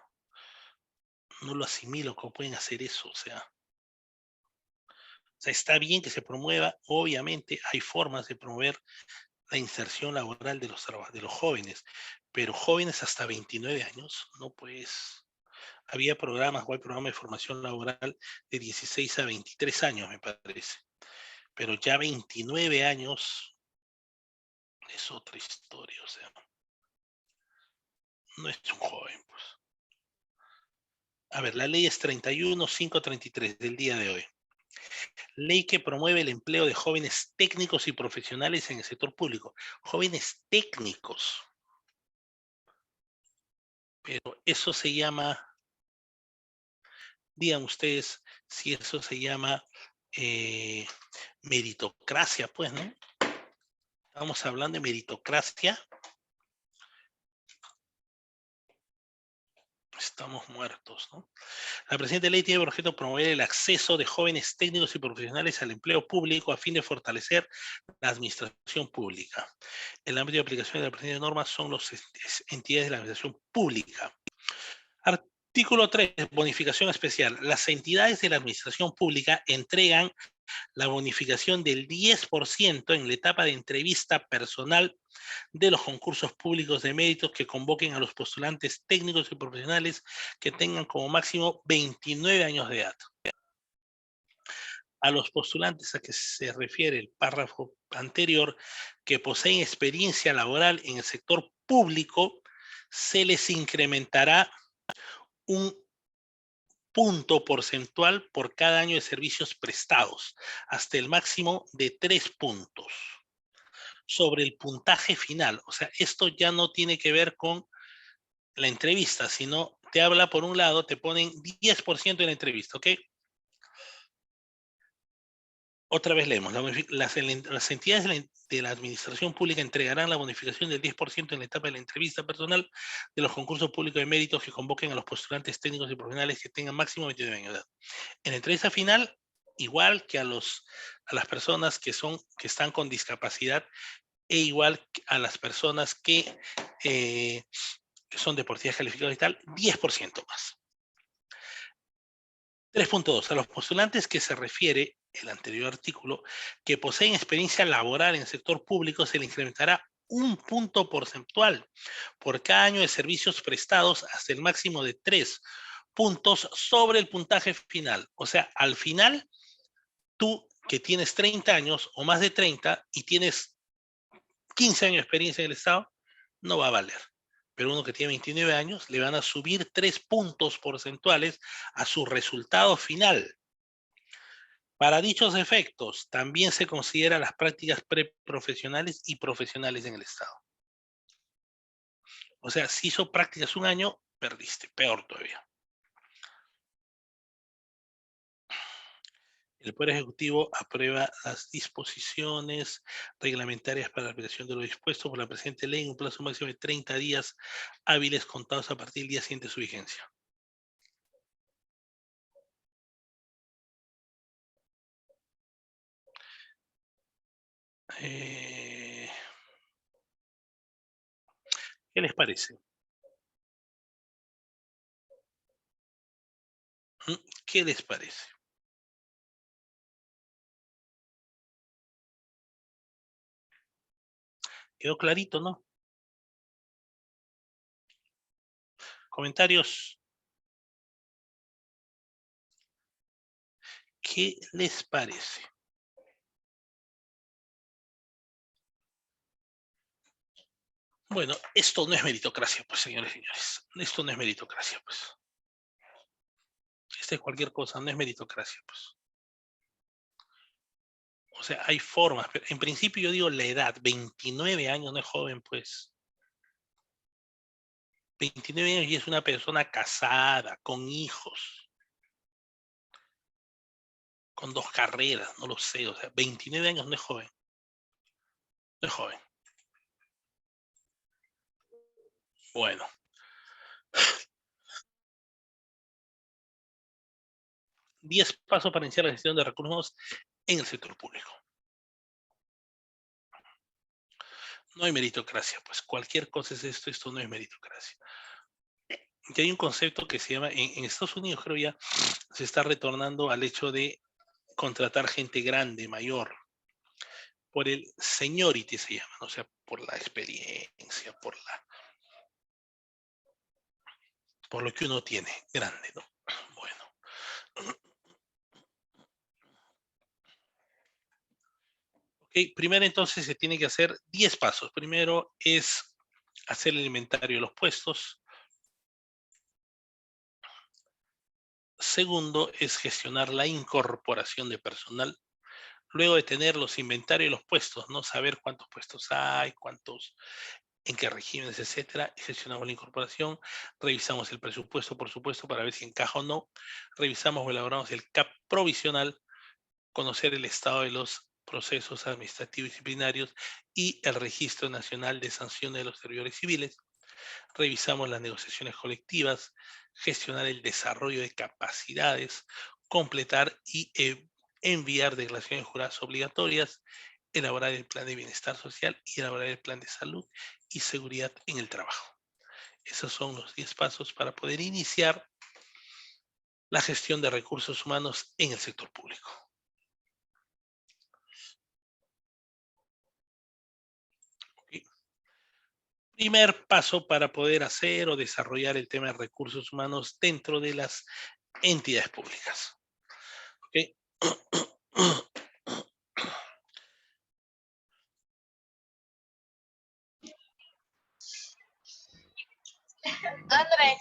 Speaker 1: asimilo, ¿cómo pueden hacer eso? O sea, está bien que se promueva, obviamente hay formas de promover la inserción laboral de los jóvenes, pero jóvenes hasta 29 años, no pues, había programas o hay programas de formación laboral de 16 a 23 años, me parece, pero ya 29 años es otra historia, o sea, no es un joven, pues. A ver, la ley es 31.533 del día de hoy. Ley que promueve el empleo de jóvenes técnicos y profesionales en el sector público. Jóvenes técnicos. Pero eso se llama, digan ustedes si eso se llama eh, meritocracia, pues, ¿no? Estamos hablando de meritocracia. Estamos muertos, ¿no? La presente ley tiene por objeto promover el acceso de jóvenes técnicos y profesionales al empleo público a fin de fortalecer la administración pública. El ámbito de aplicación de la presente norma son las entidades de la administración pública. Artículo 3, bonificación especial. Las entidades de la administración pública entregan la bonificación del 10% en la etapa de entrevista personal de los concursos públicos de méritos que convoquen a los postulantes técnicos y profesionales que tengan como máximo 29 años de edad. A los postulantes a que se refiere el párrafo anterior que poseen experiencia laboral en el sector público, se les incrementará un punto porcentual por cada año de servicios prestados, hasta el máximo de 3 puntos sobre el puntaje final. O sea, esto ya no tiene que ver con la entrevista, sino te habla por un lado, te ponen 10% en la entrevista, ¿ok? Otra vez leemos, las entidades de la administración pública entregarán la bonificación del 10% en la etapa de la entrevista personal de los concursos públicos de méritos que convoquen a los postulantes técnicos y profesionales que tengan máximo 29 años de edad. En la entrevista final, igual que a las personas que están con discapacidad e igual a las personas que son deportistas calificados y tal, 10% más. 3.2. A los postulantes que se refiere el anterior artículo, que poseen experiencia laboral en el sector público, se le incrementará un punto porcentual por cada año de servicios prestados hasta el máximo de 3 puntos sobre el puntaje final. O sea, al final, tú que tienes 30 años o más de 30 y tienes 15 años de experiencia en el Estado, no va a valer. Pero uno que tiene 29 años le van a subir 3 puntos porcentuales a su resultado final. Para dichos efectos, también se considera las prácticas preprofesionales y profesionales en el Estado. O sea, si hizo prácticas un año, perdiste, peor todavía. El Poder Ejecutivo aprueba las disposiciones reglamentarias para la aplicación de lo dispuesto por la presente ley en un plazo máximo de 30 días hábiles contados a partir del día siguiente de su vigencia. ¿Qué les parece? ¿Qué les parece? ¿Quedó clarito, no? ¿Comentarios? ¿Qué les parece? Bueno, esto no es meritocracia, pues, señores y señores. Esto no es meritocracia, pues. Esto es cualquier cosa, no es meritocracia, pues. O sea, hay formas, pero en principio yo digo la edad, 29 años no es joven, pues. 29 años y es una persona casada, con hijos, con 2 carreras, no lo sé, o sea, 29 años no es joven. No es joven. Bueno. 10 pasos para iniciar la gestión de recursos en el sector público. No hay meritocracia, pues cualquier cosa es esto no es meritocracia. Y hay un concepto que se llama, en Estados Unidos creo ya, se está retornando al hecho de contratar gente grande, mayor, por el seniority se llama, o sea, por la experiencia, por lo que uno tiene, grande, ¿no? Bueno. Ok, primero entonces se tiene que hacer 10 pasos. Primero es hacer el inventario de los puestos. Segundo es gestionar la incorporación de personal. Luego de tener los inventarios de los puestos, ¿no? Saber cuántos puestos hay, cuántos, en qué regímenes, etcétera. Gestionamos la incorporación, revisamos el presupuesto, por supuesto, para ver si encaja o no. Revisamos o elaboramos el CAP provisional, conocer el estado de los procesos administrativos y disciplinarios y el Registro Nacional de Sanciones de los Servidores Civiles. Revisamos las negociaciones colectivas, gestionar el desarrollo de capacidades, completar y enviar declaraciones juradas obligatorias, elaborar el plan de bienestar social y elaborar el plan de salud y seguridad en el trabajo. Esos son los 10 pasos para poder iniciar la gestión de recursos humanos en el sector público. ¿Okay? Primer paso para poder hacer o desarrollar el tema de recursos humanos dentro de las entidades públicas. ¿Okay?
Speaker 5: Andrés,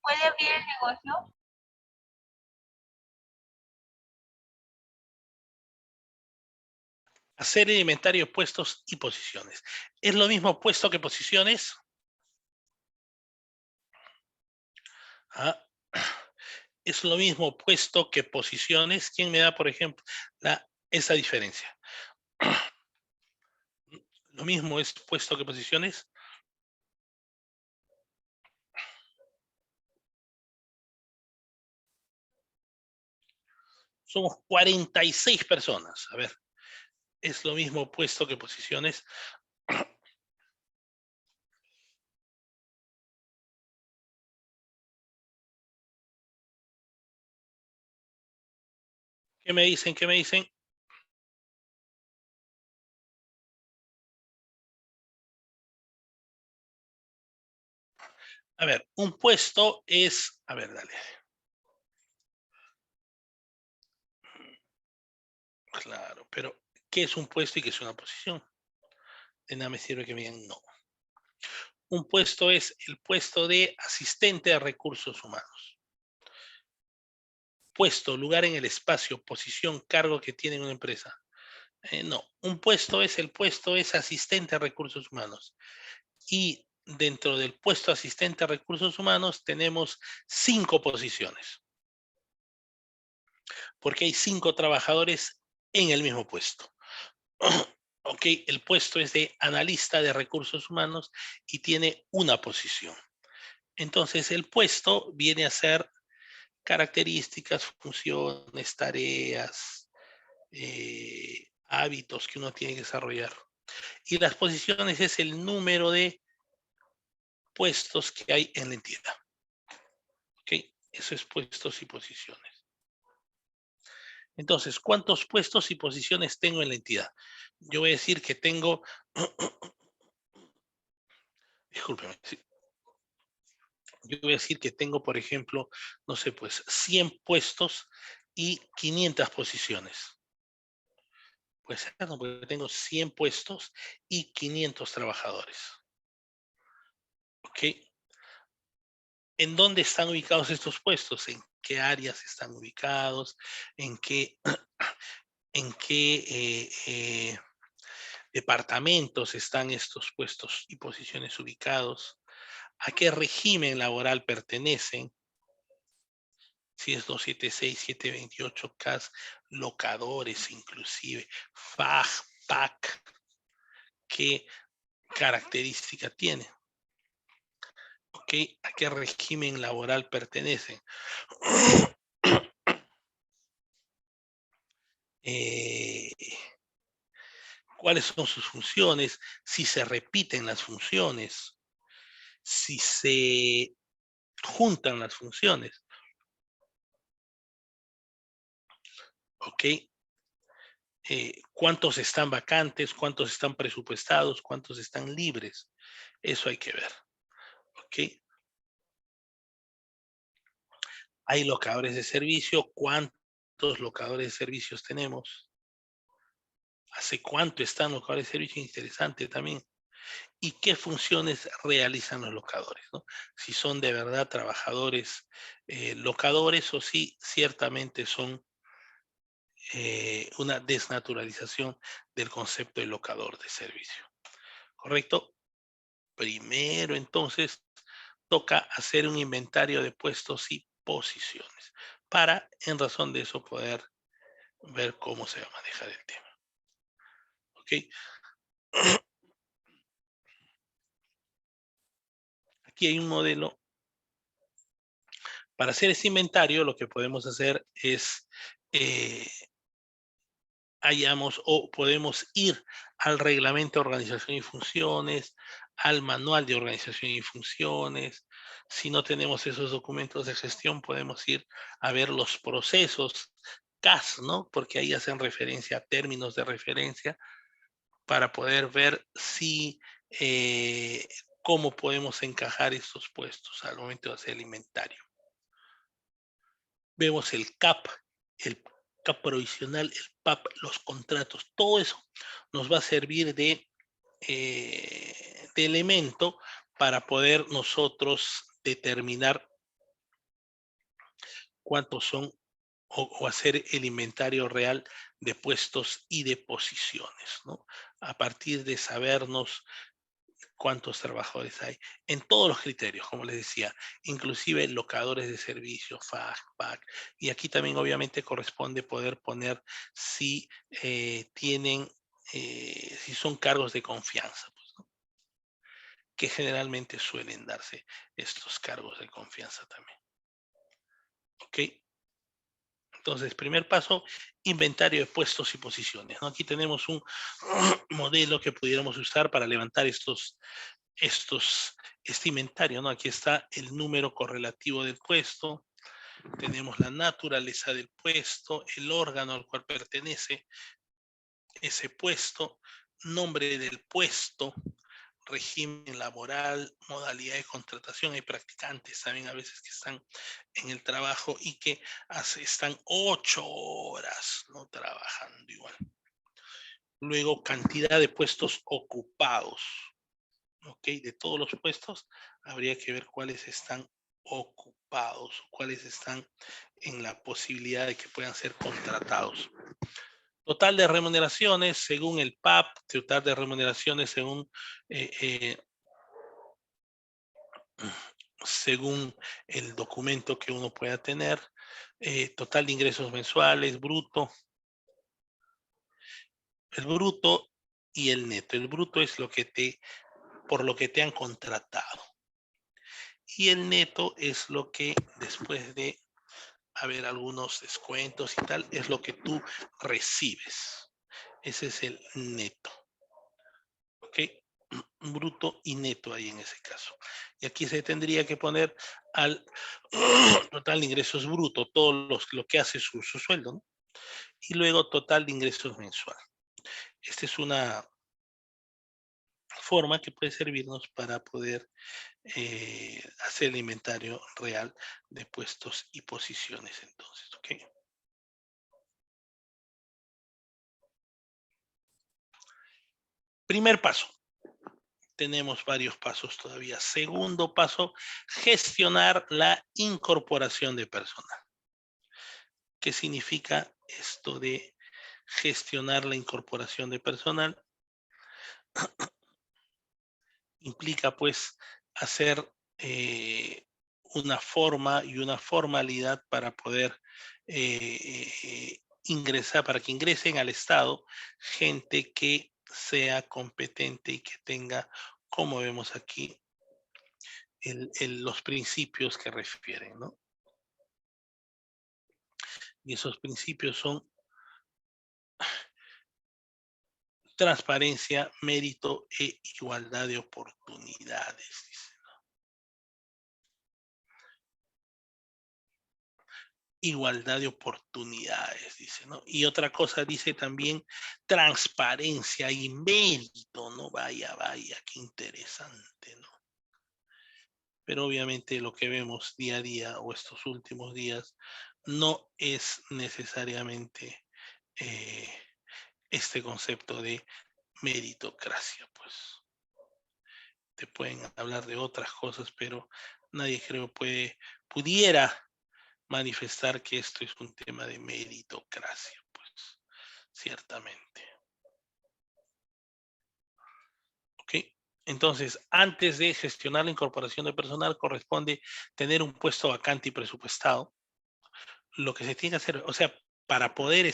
Speaker 5: ¿puede abrir el negocio?
Speaker 1: Hacer el inventario de puestos y posiciones. ¿Es lo mismo puesto que posiciones? Ah, es lo mismo puesto que posiciones. ¿Quién me da, por ejemplo, esa diferencia? Lo mismo es puesto que posiciones. Somos 46 personas. A ver, es lo mismo puesto que posiciones. ¿Qué me dicen? ¿Qué me dicen? A ver, un puesto es... A ver, dale. Claro, pero ¿qué es un puesto y qué es una posición? De nada me sirve que me digan no. Un puesto es el puesto de asistente de recursos humanos. Puesto, lugar en el espacio, posición, cargo que tiene una empresa. No, un puesto es asistente a recursos humanos. Y dentro del puesto asistente a recursos humanos tenemos 5 posiciones. Porque hay 5 trabajadores en el mismo puesto. Ok, el puesto es de analista de recursos humanos y tiene una posición. Entonces, el puesto viene a ser características, funciones, tareas, hábitos que uno tiene que desarrollar. Y las posiciones es el número de puestos que hay en la entidad. Ok, eso es puestos y posiciones. Entonces, ¿cuántos puestos y posiciones tengo en la entidad? Yo voy a decir que tengo, discúlpeme, yo voy a decir que tengo, por ejemplo, no sé, pues 100 puestos y 500 posiciones. Pues no, porque tengo 100 puestos y 500 trabajadores. ¿Ok? ¿En dónde están ubicados estos puestos? ¿En qué áreas están ubicados? ¿En qué, departamentos están estos puestos y posiciones ubicados? ¿A qué régimen laboral pertenecen? Si es 276, 728, CAS, locadores inclusive, FAG, PAC, ¿qué característica tiene? ¿Ok? ¿A qué régimen laboral pertenecen? ¿Cuáles son sus funciones? Si se repiten las funciones, si se juntan las funciones. ¿Ok? ¿Cuántos están vacantes? ¿Cuántos están presupuestados? ¿Cuántos están libres? Eso hay que ver. ¿Ok? Hay locadores de servicio. ¿Cuántos locadores de servicios tenemos? ¿Hace cuánto están locadores de servicio? Interesante también. ¿Y qué funciones realizan los locadores? ¿No? Si son de verdad trabajadores locadores o si ciertamente son una desnaturalización del concepto de locador de servicio. ¿Correcto? Primero, entonces, toca hacer un inventario de puestos y posiciones para, en razón de eso, poder ver cómo se va a manejar el tema. ¿Ok? Aquí hay un modelo. Para hacer ese inventario, lo que podemos hacer es hayamos o podemos ir al reglamento de organización y funciones, al manual de organización y funciones. Si no tenemos esos documentos de gestión, podemos ir a ver los procesos CAS, ¿no? Porque ahí hacen referencia a términos de referencia para poder ver si cómo podemos encajar estos puestos al momento de hacer el inventario. Vemos el CAP provisional, el PAP, los contratos, todo eso nos va a servir de elemento para poder nosotros determinar cuántos son o hacer el inventario real de puestos y de posiciones, ¿no? A partir de sabernos cuántos trabajadores hay en todos los criterios, como les decía, inclusive locadores de servicios, FAG, PAC, y aquí también obviamente corresponde poder poner si tienen, si son cargos de confianza, pues, ¿no? Que generalmente suelen darse estos cargos de confianza también. ¿Ok? Entonces, primer paso, inventario de puestos y posiciones, ¿no? Aquí tenemos un modelo que pudiéramos usar para levantar este inventario, ¿no? Aquí está el número correlativo del puesto, tenemos la naturaleza del puesto, el órgano al cual pertenece ese puesto, nombre del puesto, régimen laboral, modalidad de contratación. Hay practicantes también a veces que están en el trabajo y que están 8 horas, ¿no? Trabajando igual. Luego, cantidad de puestos ocupados. ¿Ok? De todos los puestos, habría que ver cuáles están ocupados, cuáles están en la posibilidad de que puedan ser contratados. Total de remuneraciones según el PAP, total de remuneraciones según el documento que uno pueda tener. total de ingresos mensuales, bruto. El bruto y el neto. El bruto es por lo que te han contratado. Y el neto es lo que después de haber algunos descuentos y tal, es lo que tú recibes. Ese es el neto. ¿Ok? Bruto y neto ahí en ese caso. Y aquí se tendría que poner al total de ingresos bruto, lo que hace su sueldo, ¿no? Y luego total de ingresos mensual. Esta es una forma que puede servirnos para poder hacer el inventario real de puestos y posiciones. Entonces, ¿ok? Primer paso. Tenemos varios pasos todavía. Segundo paso, gestionar la incorporación de personal. ¿Qué significa esto de gestionar la incorporación de personal? Implica pues hacer una forma y una formalidad para poder ingresar, para que ingresen al Estado gente que sea competente y que tenga, como vemos aquí, los principios que refieren, ¿no? Y esos principios son transparencia, mérito e igualdad de oportunidades, dice. Igualdad de oportunidades, dice, ¿no? Y otra cosa dice también transparencia y mérito, ¿no? Vaya, vaya, qué interesante, ¿no? Pero obviamente lo que vemos día a día o estos últimos días no es necesariamente eh, este concepto de meritocracia, pues. Te pueden hablar de otras cosas, pero nadie creo pudiera manifestar que esto es un tema de meritocracia, pues, ciertamente. ¿Ok? Entonces, antes de gestionar la incorporación de personal, corresponde tener un puesto vacante y presupuestado. Lo que se tiene que hacer, o sea, para poder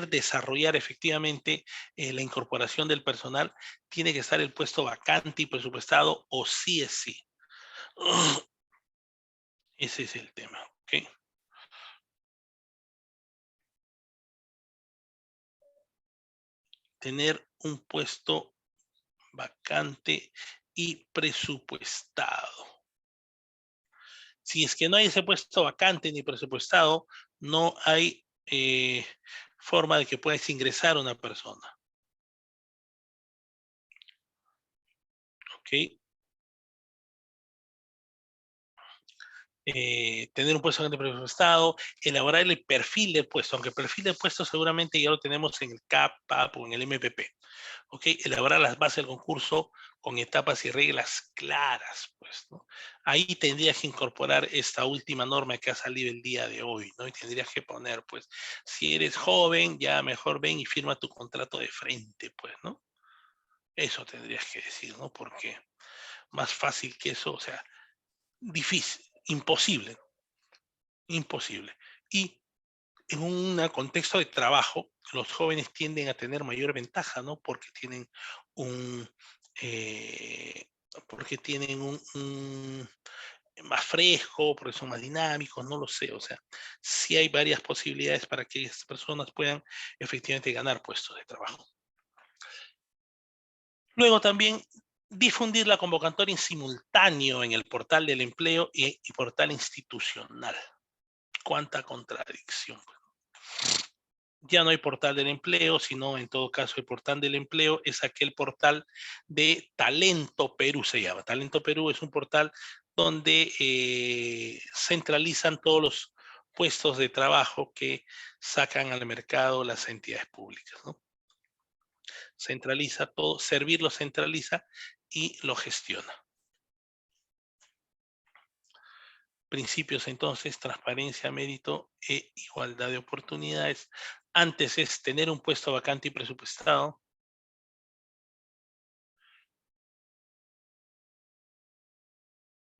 Speaker 1: desarrollar efectivamente la incorporación del personal, tiene que estar el puesto vacante y presupuestado, o sí es sí. Ese es el tema, ¿ok? Tener un puesto vacante y presupuestado. Si es que no hay ese puesto vacante ni presupuestado, no hay forma de que puedas ingresar a una persona. ¿Ok? Tener un puesto vacante presupuestado, elaborar el perfil del puesto, aunque el perfil del puesto seguramente ya lo tenemos en el CAP, PAP o en el MPP. ¿Ok? Elaborar las bases del concurso con etapas y reglas claras, pues, ¿no? Ahí tendrías que incorporar esta última norma que ha salido el día de hoy, ¿no? Y tendrías que poner, pues, si eres joven, ya mejor ven y firma tu contrato de frente, pues, ¿no? Eso tendrías que decir, ¿no? Porque más fácil que eso, o sea, difícil, imposible, imposible. Y en un contexto de trabajo, los jóvenes tienden a tener mayor ventaja, ¿no? Porque tienen un, eh, un más fresco, porque son más dinámicos, no lo sé, o sea, sí hay varias posibilidades para que estas personas puedan efectivamente ganar puestos de trabajo. Luego también difundir la convocatoria en simultáneo en el portal del empleo y portal institucional. Cuánta contradicción. Ya no hay portal del empleo, sino en todo caso el portal del empleo es aquel portal de Talento Perú, se llama. Talento Perú es un portal donde centralizan todos los puestos de trabajo que sacan al mercado las entidades públicas, ¿no? Centraliza todo, Servir lo centraliza y lo gestiona. Principios entonces, transparencia, mérito e igualdad de oportunidades. Antes es tener un puesto vacante y presupuestado.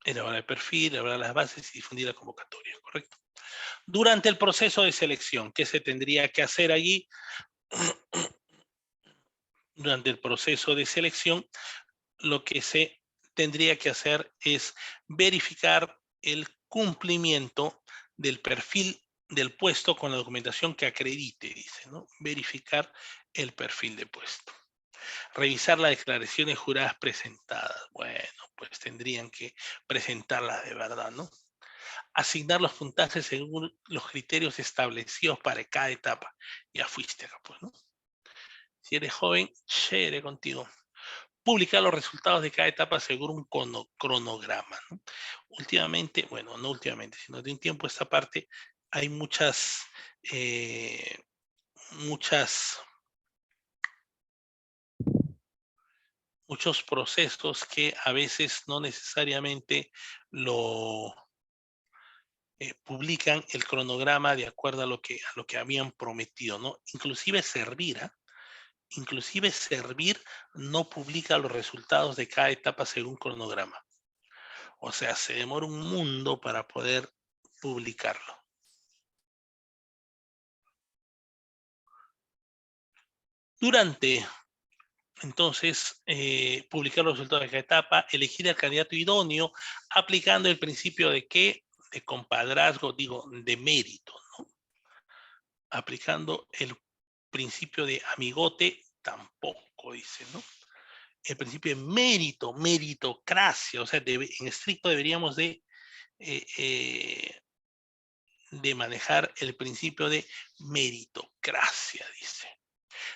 Speaker 1: Elaborar el perfil, elaborar las bases y difundir la convocatoria, ¿correcto? Durante el proceso de selección, ¿qué se tendría que hacer allí? Durante el proceso de selección, lo que se tendría que hacer es verificar el cumplimiento del perfil del puesto con la documentación que acredite, dice, ¿no? Verificar el perfil de puesto. Revisar las declaraciones juradas presentadas. Bueno, pues tendrían que presentarlas de verdad, ¿no? Asignar los puntajes según los criterios establecidos para cada etapa. Ya fuiste acá, pues, ¿no? Si eres joven, chévere contigo. Publicar los resultados de cada etapa según un cronograma, ¿no? Últimamente, bueno, no últimamente, sino de un tiempo a esta parte, hay eh, muchos procesos que a veces no necesariamente lo publican el cronograma de acuerdo a lo que habían prometido, ¿no? Inclusive Servir no publica los resultados de cada etapa según cronograma. O sea, se demora un mundo para poder publicarlo. Entonces, publicar los resultados de cada etapa, elegir al candidato idóneo, aplicando el principio de qué, de compadrazgo, digo, de mérito, ¿no? Aplicando el principio de amigote, tampoco, dice, ¿no? El principio de mérito, meritocracia, o sea, en estricto deberíamos de manejar el principio de meritocracia, dice.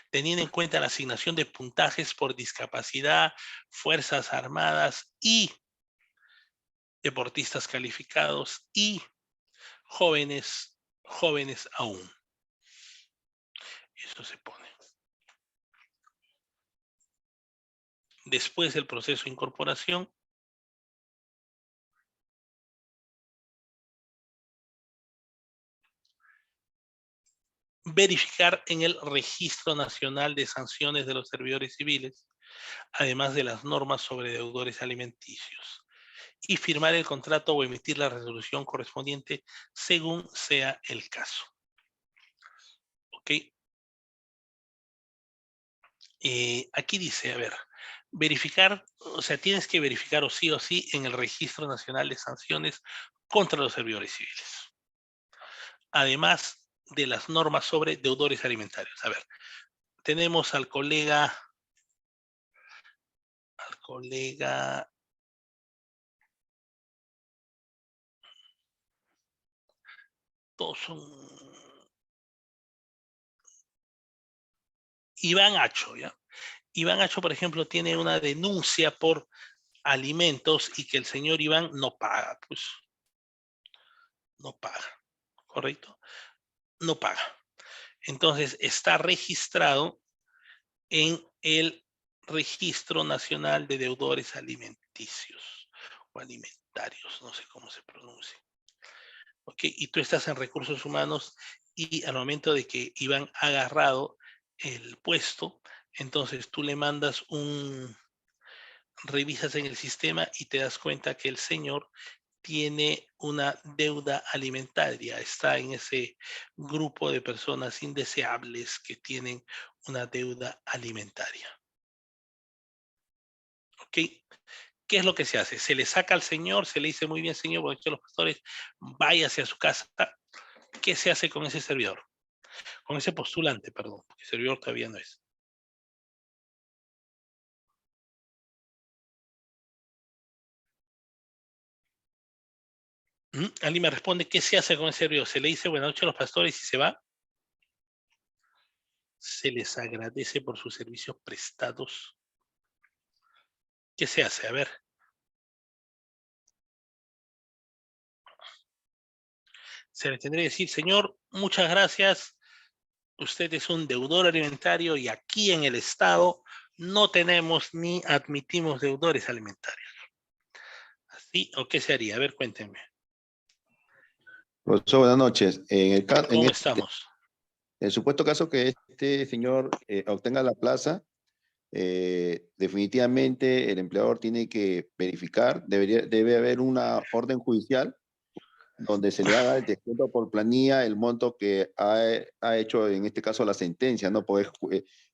Speaker 1: Teniendo en cuenta la asignación de puntajes por discapacidad, Fuerzas Armadas y deportistas calificados y jóvenes aún. Eso se pone. Después del proceso de incorporación, verificar en el Registro Nacional de Sanciones de los Servidores Civiles, además de las normas sobre deudores alimenticios, y firmar el contrato o emitir la resolución correspondiente según sea el caso. ¿Ok? Aquí dice, a ver, verificar, o sea, tienes que verificar o sí en el Registro Nacional de Sanciones contra los servidores civiles. Además de las normas sobre deudores alimentarios. A ver, tenemos al colega, todos son Iván Acho, ¿ya? Iván Acho, por ejemplo, tiene una denuncia por alimentos y que el señor Iván no paga, pues. No paga, ¿correcto? No paga. Entonces, está registrado en el Registro Nacional de Deudores Alimenticios o Alimentarios, no sé cómo se pronuncia. ¿Ok? Y tú estás en Recursos Humanos y al momento de que Iván ha agarrado el puesto, entonces tú le mandas revisas en el sistema y te das cuenta que el señor tiene una deuda alimentaria, está en ese grupo de personas indeseables que tienen una deuda alimentaria. ¿Ok? ¿Qué es lo que se hace? Se le saca al señor, se le dice muy bien, señor, porque los pastores, váyase a su casa. ¿Qué se hace con ese servidor? Con ese postulante, perdón, porque servidor todavía no es. Alguien me responde, ¿qué se hace con ese servidor? Se le dice buenas noches a los pastores y se va. Se les agradece por sus servicios prestados. ¿Qué se hace? A ver. Se le tendría que decir, señor, muchas gracias. Usted es un deudor alimentario y aquí en el Estado no tenemos ni admitimos deudores alimentarios. ¿Así o qué se haría? A ver, cuéntenme.
Speaker 6: Profesor, buenas noches.
Speaker 1: ¿Cómo estamos?
Speaker 6: En el supuesto caso que este señor obtenga la plaza, definitivamente el empleador tiene que verificar, debe haber una orden judicial donde se le haga el descuento por planilla el monto que ha hecho, en este caso, la sentencia, ¿no? Por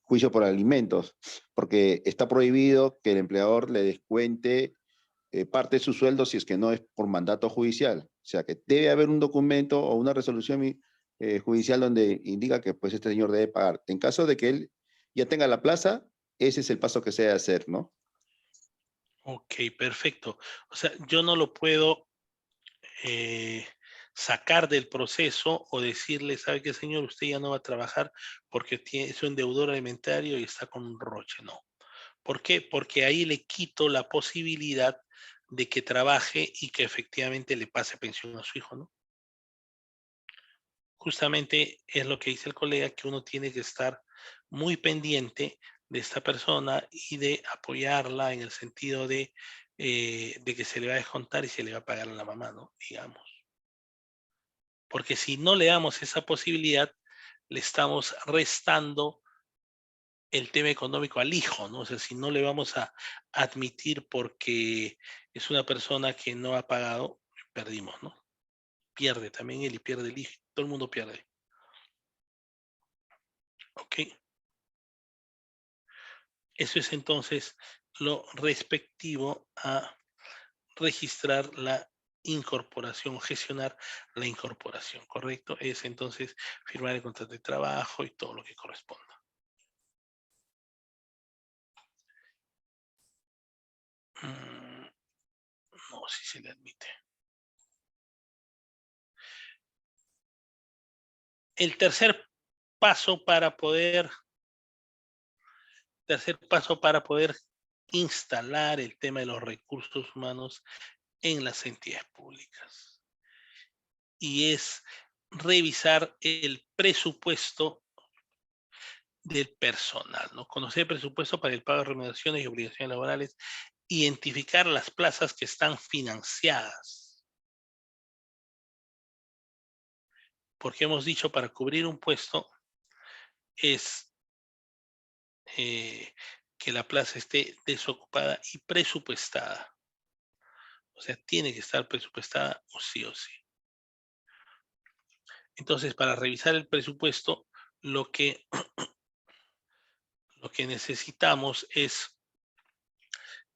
Speaker 6: juicio por alimentos, porque está prohibido que el empleador le descuente parte de su sueldo si es que no es por mandato judicial. O sea, que debe haber un documento o una resolución judicial donde indica que pues este señor debe pagar. En caso de que él ya tenga la plaza, ese es el paso que se debe hacer, ¿no?
Speaker 1: Ok, perfecto. O sea, yo no lo puedo sacar del proceso o decirle, ¿sabe qué, señor? Usted ya no va a trabajar porque es un deudor alimentario y está con un roche. No. ¿Por qué? Porque ahí le quito la posibilidad de que trabaje y que efectivamente le pase pensión a su hijo, ¿no? Justamente es lo que dice el colega, que uno tiene que estar muy pendiente de esta persona y de apoyarla en el sentido de que se le va a descontar y se le va a pagar a la mamá, ¿no? Digamos. Porque si no le damos esa posibilidad, le estamos restando el tema económico al hijo, ¿no? O sea, si no le vamos a admitir porque es una persona que no ha pagado, perdimos, ¿no? Pierde también él y pierde el hijo, todo el mundo pierde. ¿Ok? Eso es entonces lo respectivo a registrar la incorporación, gestionar la incorporación, ¿correcto? Es entonces firmar el contrato de trabajo y todo lo que corresponda. No, si se le admite. El tercer paso para poder instalar el tema de los recursos humanos en las entidades públicas. Y es revisar el presupuesto del personal, ¿no? Conocer el presupuesto para el pago de remuneraciones y obligaciones laborales, identificar las plazas que están financiadas. Porque hemos dicho, para cubrir un puesto es que la plaza esté desocupada y presupuestada. O sea, tiene que estar presupuestada o sí o sí. Entonces, para revisar el presupuesto, lo que necesitamos es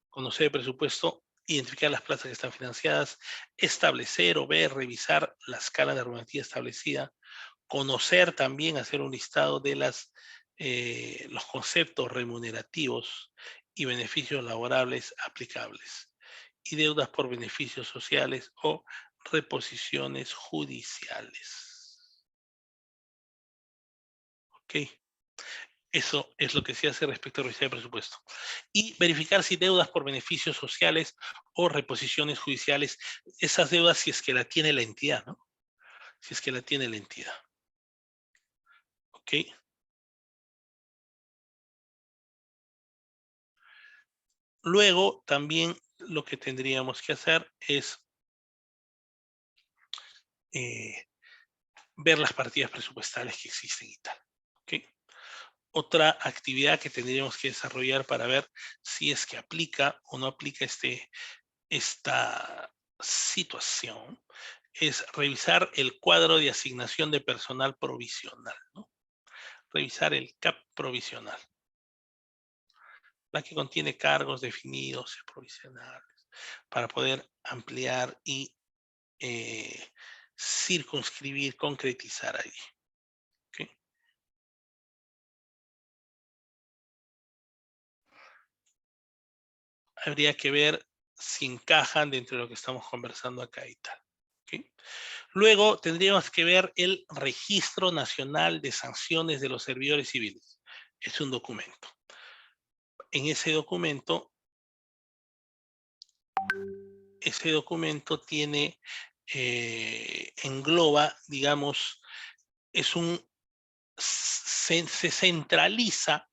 Speaker 1: conocer el presupuesto, identificar las plazas que están financiadas, establecer o ver, revisar la escala de normativa establecida, conocer también, hacer un listado de los conceptos remunerativos y beneficios laborables aplicables, y deudas por beneficios sociales o reposiciones judiciales. ¿Ok? Eso es lo que se hace respecto a revisar el presupuesto. Y verificar si deudas por beneficios sociales o reposiciones judiciales, esas deudas si es que la tiene la entidad, ¿no? Si es que la tiene la entidad. ¿Ok? Luego, también lo que tendríamos que hacer es ver las partidas presupuestales que existen y tal. ¿Ok? Otra actividad que tendríamos que desarrollar para ver si es que aplica o no aplica esta situación es revisar el cuadro de asignación de personal provisional, ¿no? Revisar el CAP provisional, la que contiene cargos definidos y provisionales, para poder ampliar y circunscribir, concretizar ahí. ¿Okay? Habría que ver si encajan dentro de lo que estamos conversando acá y tal. ¿Okay? Luego tendríamos que ver el Registro Nacional de Sanciones de los Servidores Civiles. Es un documento. En ese documento tiene, engloba, digamos, se centraliza,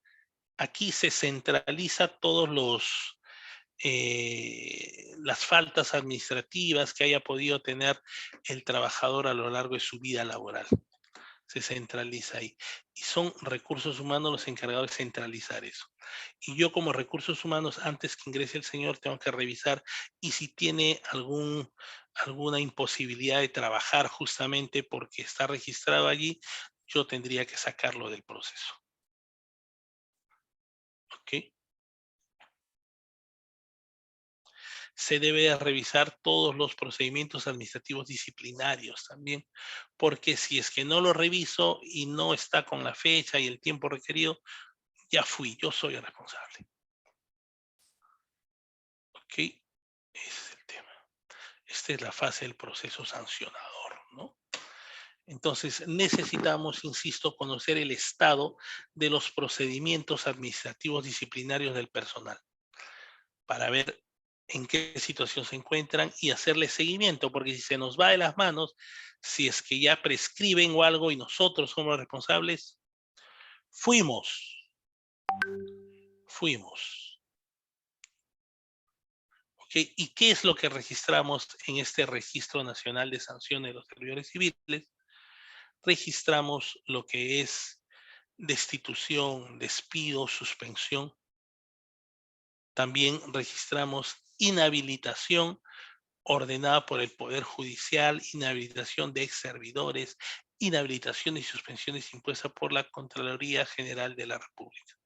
Speaker 1: aquí se centraliza todos las faltas administrativas que haya podido tener el trabajador a lo largo de su vida laboral. se centraliza ahí. Y son recursos humanos los encargados de centralizar eso. Y yo como recursos humanos, antes que ingrese el señor, tengo que revisar y si tiene alguna imposibilidad de trabajar justamente porque está registrado allí, yo tendría que sacarlo del proceso. ¿Ok? Se debe revisar todos los procedimientos administrativos disciplinarios también, porque si es que no lo reviso y no está con la fecha y el tiempo requerido, ya fui, yo soy el responsable. ¿Ok? Ese es el tema. Esta es la fase del proceso sancionador, ¿no? Entonces, necesitamos, insisto, conocer el estado de los procedimientos administrativos disciplinarios del personal para ver en qué situación se encuentran y hacerle seguimiento, porque si se nos va de las manos, si es que ya prescriben o algo y nosotros somos responsables, fuimos. ¿Ok? ¿Y qué es lo que registramos en este Registro Nacional de Sanciones de los Servidores Civiles? Registramos lo que es destitución, despido, suspensión. También registramos inhabilitación ordenada por el Poder Judicial, inhabilitación de ex servidores, inhabilitación y suspensiones impuestas por la Contraloría General de la República.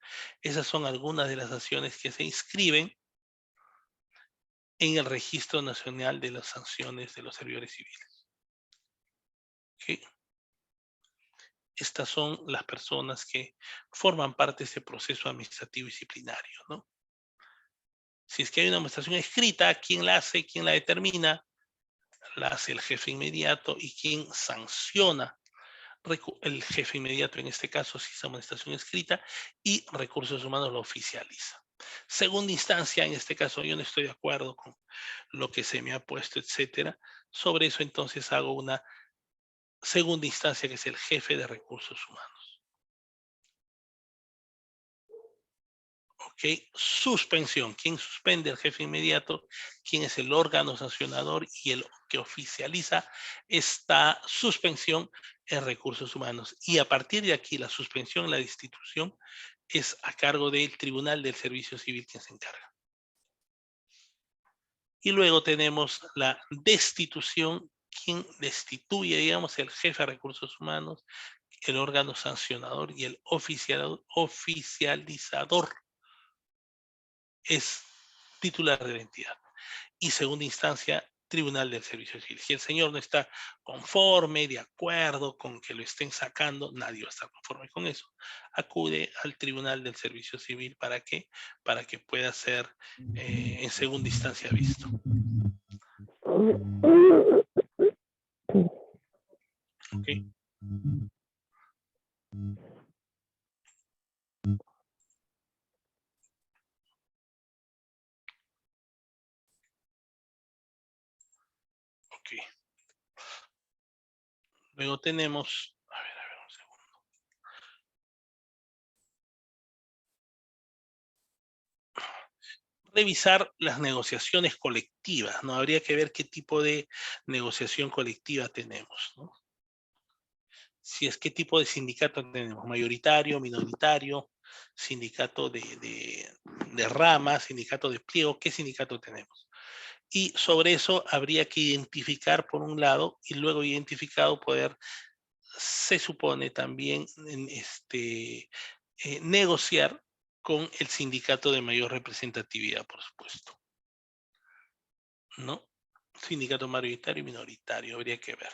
Speaker 1: Esas son algunas de las acciones que se inscriben en el Registro Nacional de las Sanciones de los Servidores Civiles. ¿Okay? Estas son las personas que forman parte de este proceso administrativo disciplinario, ¿no? Si es que hay una amonestación escrita, ¿quién la hace? ¿Quién la determina? La hace el jefe inmediato y quien sanciona el jefe inmediato, en este caso, si es amonestación escrita, y recursos humanos lo oficializa. Segunda instancia, en este caso yo no estoy de acuerdo con lo que se me ha puesto, etcétera. Sobre eso entonces hago una segunda instancia que es el jefe de recursos humanos. ¿Ok? Suspensión. ¿Quién suspende? El jefe inmediato. ¿Quién es el órgano sancionador y el que oficializa esta suspensión en recursos humanos? Y a partir de aquí, la suspensión, la destitución, es a cargo del Tribunal del Servicio Civil quien se encarga. Y luego tenemos la destitución. ¿Quién destituye? Digamos, el jefe de recursos humanos, el órgano sancionador y el oficializador es titular de la entidad. Y segunda instancia, Tribunal del Servicio Civil. Si el señor no está conforme, de acuerdo con que lo estén sacando, nadie va a estar conforme con eso. Acude al Tribunal del Servicio Civil para que pueda ser en segunda instancia visto. ¿Okay? Ok. Luego tenemos, a ver, un segundo. Revisar las negociaciones colectivas, ¿no? Habría que ver qué tipo de negociación colectiva tenemos, ¿no? Si es qué tipo de sindicato tenemos, mayoritario, minoritario, sindicato de rama, sindicato de pliego, ¿qué sindicato tenemos? Y sobre eso habría que identificar por un lado y luego identificado poder, se supone también, negociar con el sindicato de mayor representatividad, por supuesto. ¿No? Sindicato mayoritario y minoritario, habría que ver.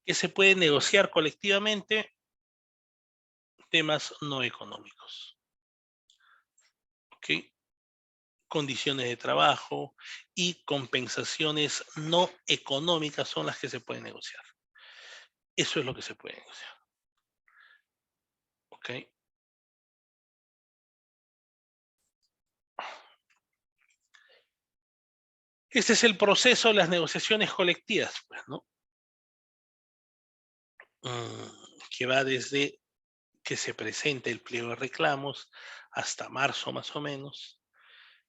Speaker 1: ¿Qué se puede negociar colectivamente? Temas no económicos. ¿Ok? Condiciones de trabajo y compensaciones no económicas son las que se pueden negociar. Eso es lo que se puede negociar. ¿Ok? Este es el proceso de las negociaciones colectivas, pues, ¿no? Que va desde que se presente el pliego de reclamos hasta marzo más o menos.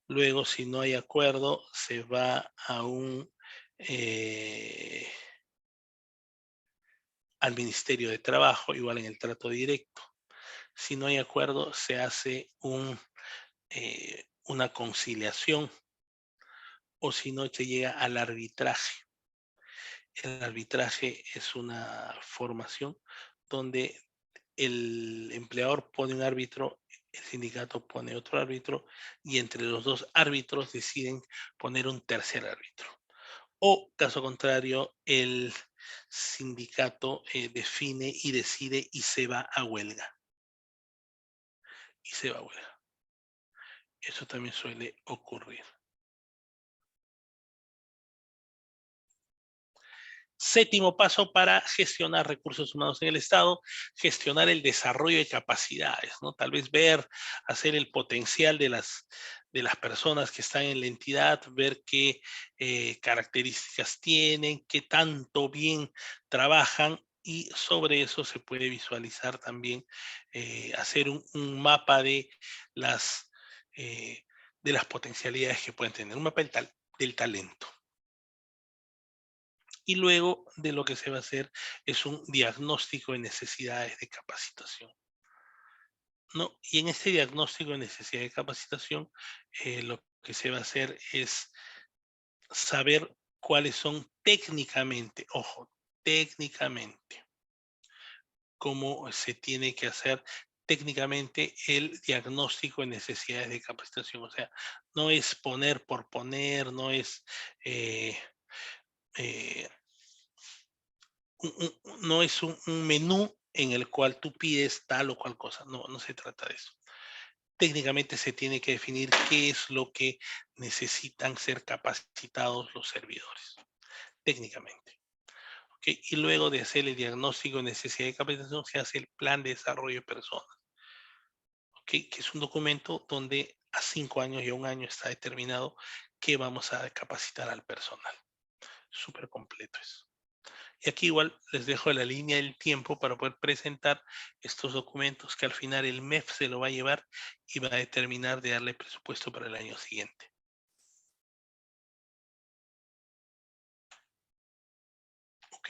Speaker 1: Luego, si no hay acuerdo, se va a un al Ministerio de Trabajo, igual en el trato directo. Si no hay acuerdo, se hace una conciliación, o si no, se llega al arbitraje. El arbitraje es una formación donde el empleador pone un árbitro, el sindicato pone otro árbitro, y entre los dos árbitros deciden poner un tercer árbitro. O, caso contrario, el sindicato define y decide y se va a huelga. Y se va a huelga. Eso también suele ocurrir. Séptimo paso para gestionar recursos humanos en el Estado, gestionar el desarrollo de capacidades, ¿no? Tal vez ver, hacer el potencial de las personas que están en la entidad, ver qué características tienen, qué tanto bien trabajan, y sobre eso se puede visualizar también, hacer un mapa las, de las potencialidades que pueden tener, un mapa del talento. Y luego de lo que se va a hacer es un diagnóstico de necesidades de capacitación, ¿no? Y en este diagnóstico de necesidad de capacitación, lo que se va a hacer es saber cuáles son técnicamente, ojo, técnicamente, cómo se tiene que hacer técnicamente el diagnóstico de necesidades de capacitación. O sea, no es poner por poner, no es eh, eh, no es un menú en el cual tú pides tal o cual cosa. No, no se trata de eso. Técnicamente se tiene que definir qué es lo que necesitan ser capacitados los servidores. Técnicamente. ¿Okay? Y luego de hacer el diagnóstico de necesidad de capacitación, se hace el plan de desarrollo de personas. ¿Okay? Que es un documento donde a 5 años y a 1 año está determinado qué vamos a capacitar al personal. Súper completo eso. Y aquí igual les dejo la línea del tiempo para poder presentar estos documentos, que al final el MEF se lo va a llevar y va a determinar de darle presupuesto para el año siguiente. Ok.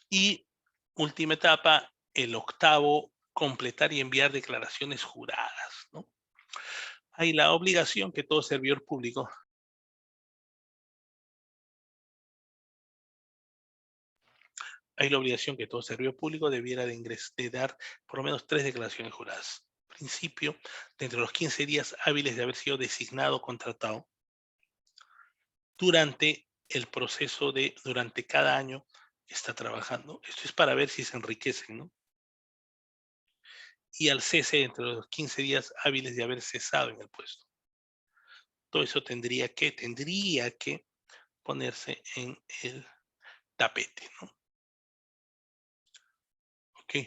Speaker 1: Y última etapa, el octavo, completar y enviar declaraciones juradas, ¿no? Hay la obligación que todo servidor público debiera de dar por lo menos 3 declaraciones juradas. Principio, dentro de los 15 días hábiles de haber sido designado o contratado, durante el proceso durante cada año que está trabajando. Esto es para ver si se enriquecen, ¿no? Y al cese dentro de los 15 días hábiles de haber cesado en el puesto. Todo eso tendría que ponerse en el tapete, ¿no? Ok.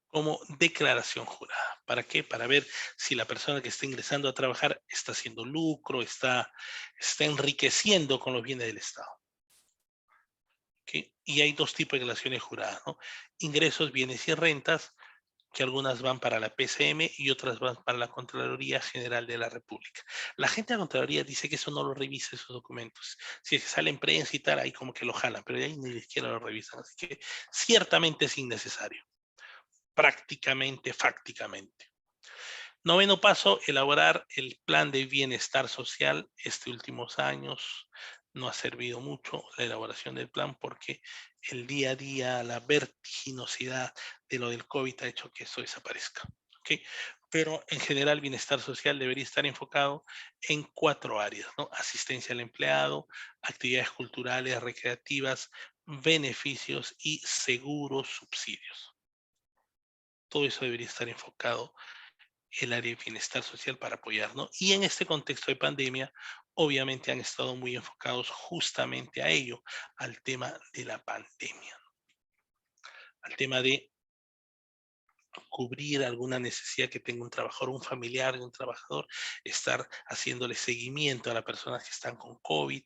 Speaker 1: Como declaración jurada. ¿Para qué? Para ver si la persona que está ingresando a trabajar está haciendo lucro, está enriqueciendo con los bienes del Estado. ¿Okay? Y hay 2 tipos de declaraciones juradas, ¿no? Ingresos, bienes y rentas, que algunas van para la PCM y otras van para la Contraloría General de la República. La gente de la Contraloría dice que eso no lo revisa, esos documentos. Si es que sale en prensa y tal, ahí como que lo jalan, pero ahí ni siquiera lo revisan. Así que ciertamente es innecesario, prácticamente, fácticamente. Noveno paso, elaborar el plan de bienestar social. Últimos años no ha servido mucho la elaboración del plan, porque el día a día, la vertiginosidad de lo del COVID ha hecho que eso desaparezca. ¿Okay? Pero en general, bienestar social debería estar enfocado en 4 áreas, ¿no? Asistencia al empleado, actividades culturales, recreativas, beneficios y seguros, subsidios. Todo eso debería estar enfocado el área de bienestar social para apoyar, ¿no? Y en este contexto de pandemia, obviamente han estado muy enfocados justamente a ello, al tema de la pandemia, al tema de cubrir alguna necesidad que tenga un trabajador, un familiar de un trabajador, estar haciéndole seguimiento a las personas que están con COVID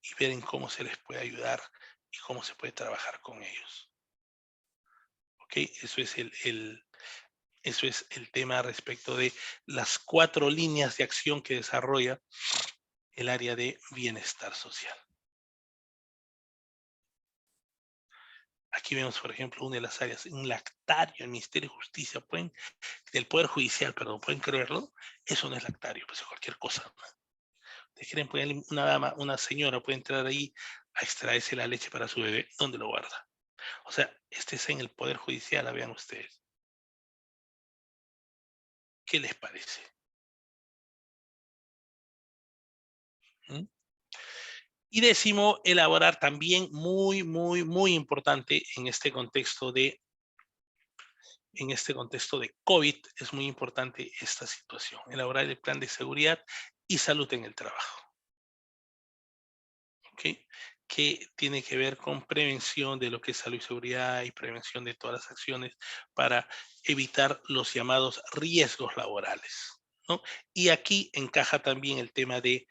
Speaker 1: y ver en cómo se les puede ayudar y cómo se puede trabajar con ellos. ¿Ok? Eso es el tema respecto de las 4 líneas de acción que desarrolla el área de bienestar social. Aquí vemos, por ejemplo, una de las áreas, un lactario, el Ministerio de Justicia, del Poder Judicial, perdón, ¿pueden creerlo? Eso no es lactario, pues es cualquier cosa, ¿no? ¿Ustedes creen que una dama, una señora puede entrar ahí a extraerse la leche para su bebé? ¿Dónde lo guarda? O sea, este es en el Poder Judicial, vean ustedes. ¿Qué les parece? ¿Mm? Y décimo, elaborar también muy importante en este contexto de COVID, es muy importante esta situación, elaborar el plan de seguridad y salud en el trabajo. ¿Ok? Que tiene que ver con prevención de lo que es salud y seguridad y prevención de todas las acciones para evitar los llamados riesgos laborales, ¿no? Y aquí encaja también el tema de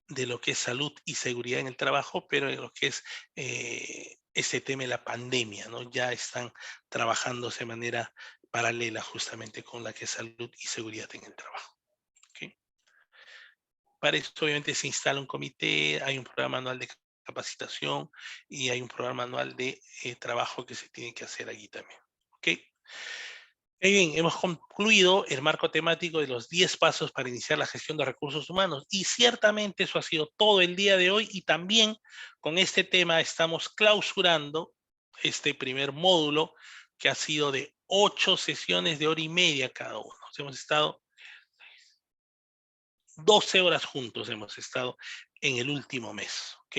Speaker 1: de lo que es salud y seguridad en el trabajo, pero en lo que es ese tema de la pandemia, ¿no? Ya están trabajándose de manera paralela justamente con la que es salud y seguridad en el trabajo. ¿Okay? Para esto obviamente se instala un comité, hay un programa anual de capacitación y hay un programa anual de trabajo que se tiene que hacer allí también. ¿Ok? Muy bien, hemos concluido el marco temático de los 10 pasos para iniciar la gestión de recursos humanos y ciertamente eso ha sido todo el día de hoy y también con este tema estamos clausurando este primer módulo que ha sido de 8 sesiones de hora y media cada uno. Hemos estado 12 horas juntos hemos estado en el último mes, ¿ok?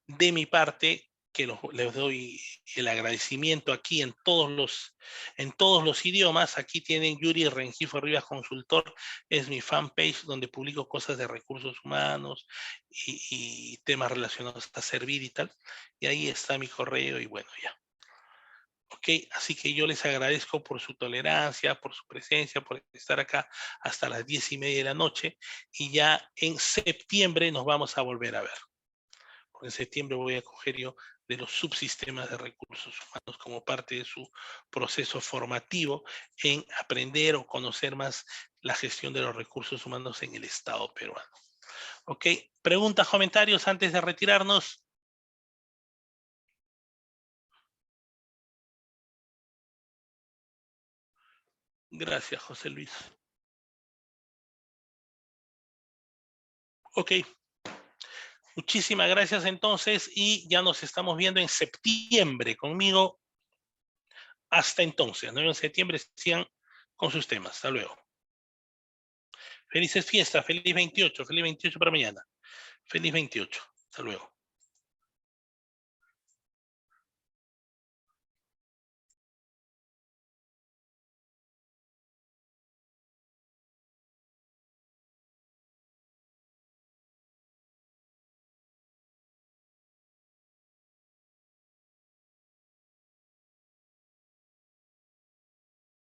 Speaker 1: De mi parte, que les doy el agradecimiento aquí en todos los idiomas. Aquí tienen Yuri Rengifo Rivas Consultor, es mi fanpage donde publico cosas de recursos humanos y temas relacionados a servir y tal. Y ahí está mi correo y bueno, ya. Ok, así que yo les agradezco por su tolerancia, por su presencia, por estar acá hasta las 10:30 de la noche y ya en septiembre nos vamos a volver a ver. Porque en septiembre voy a coger yo de los subsistemas de recursos humanos como parte de su proceso formativo en aprender o conocer más la gestión de los recursos humanos en el Estado peruano. Ok, preguntas, comentarios antes de retirarnos. Gracias, José Luis. Ok. Muchísimas gracias entonces y ya nos estamos viendo en septiembre conmigo. Hasta entonces, ¿no? En septiembre sigan con sus temas. Hasta luego. Felices fiestas, feliz 28 para mañana. Feliz 28. Hasta luego.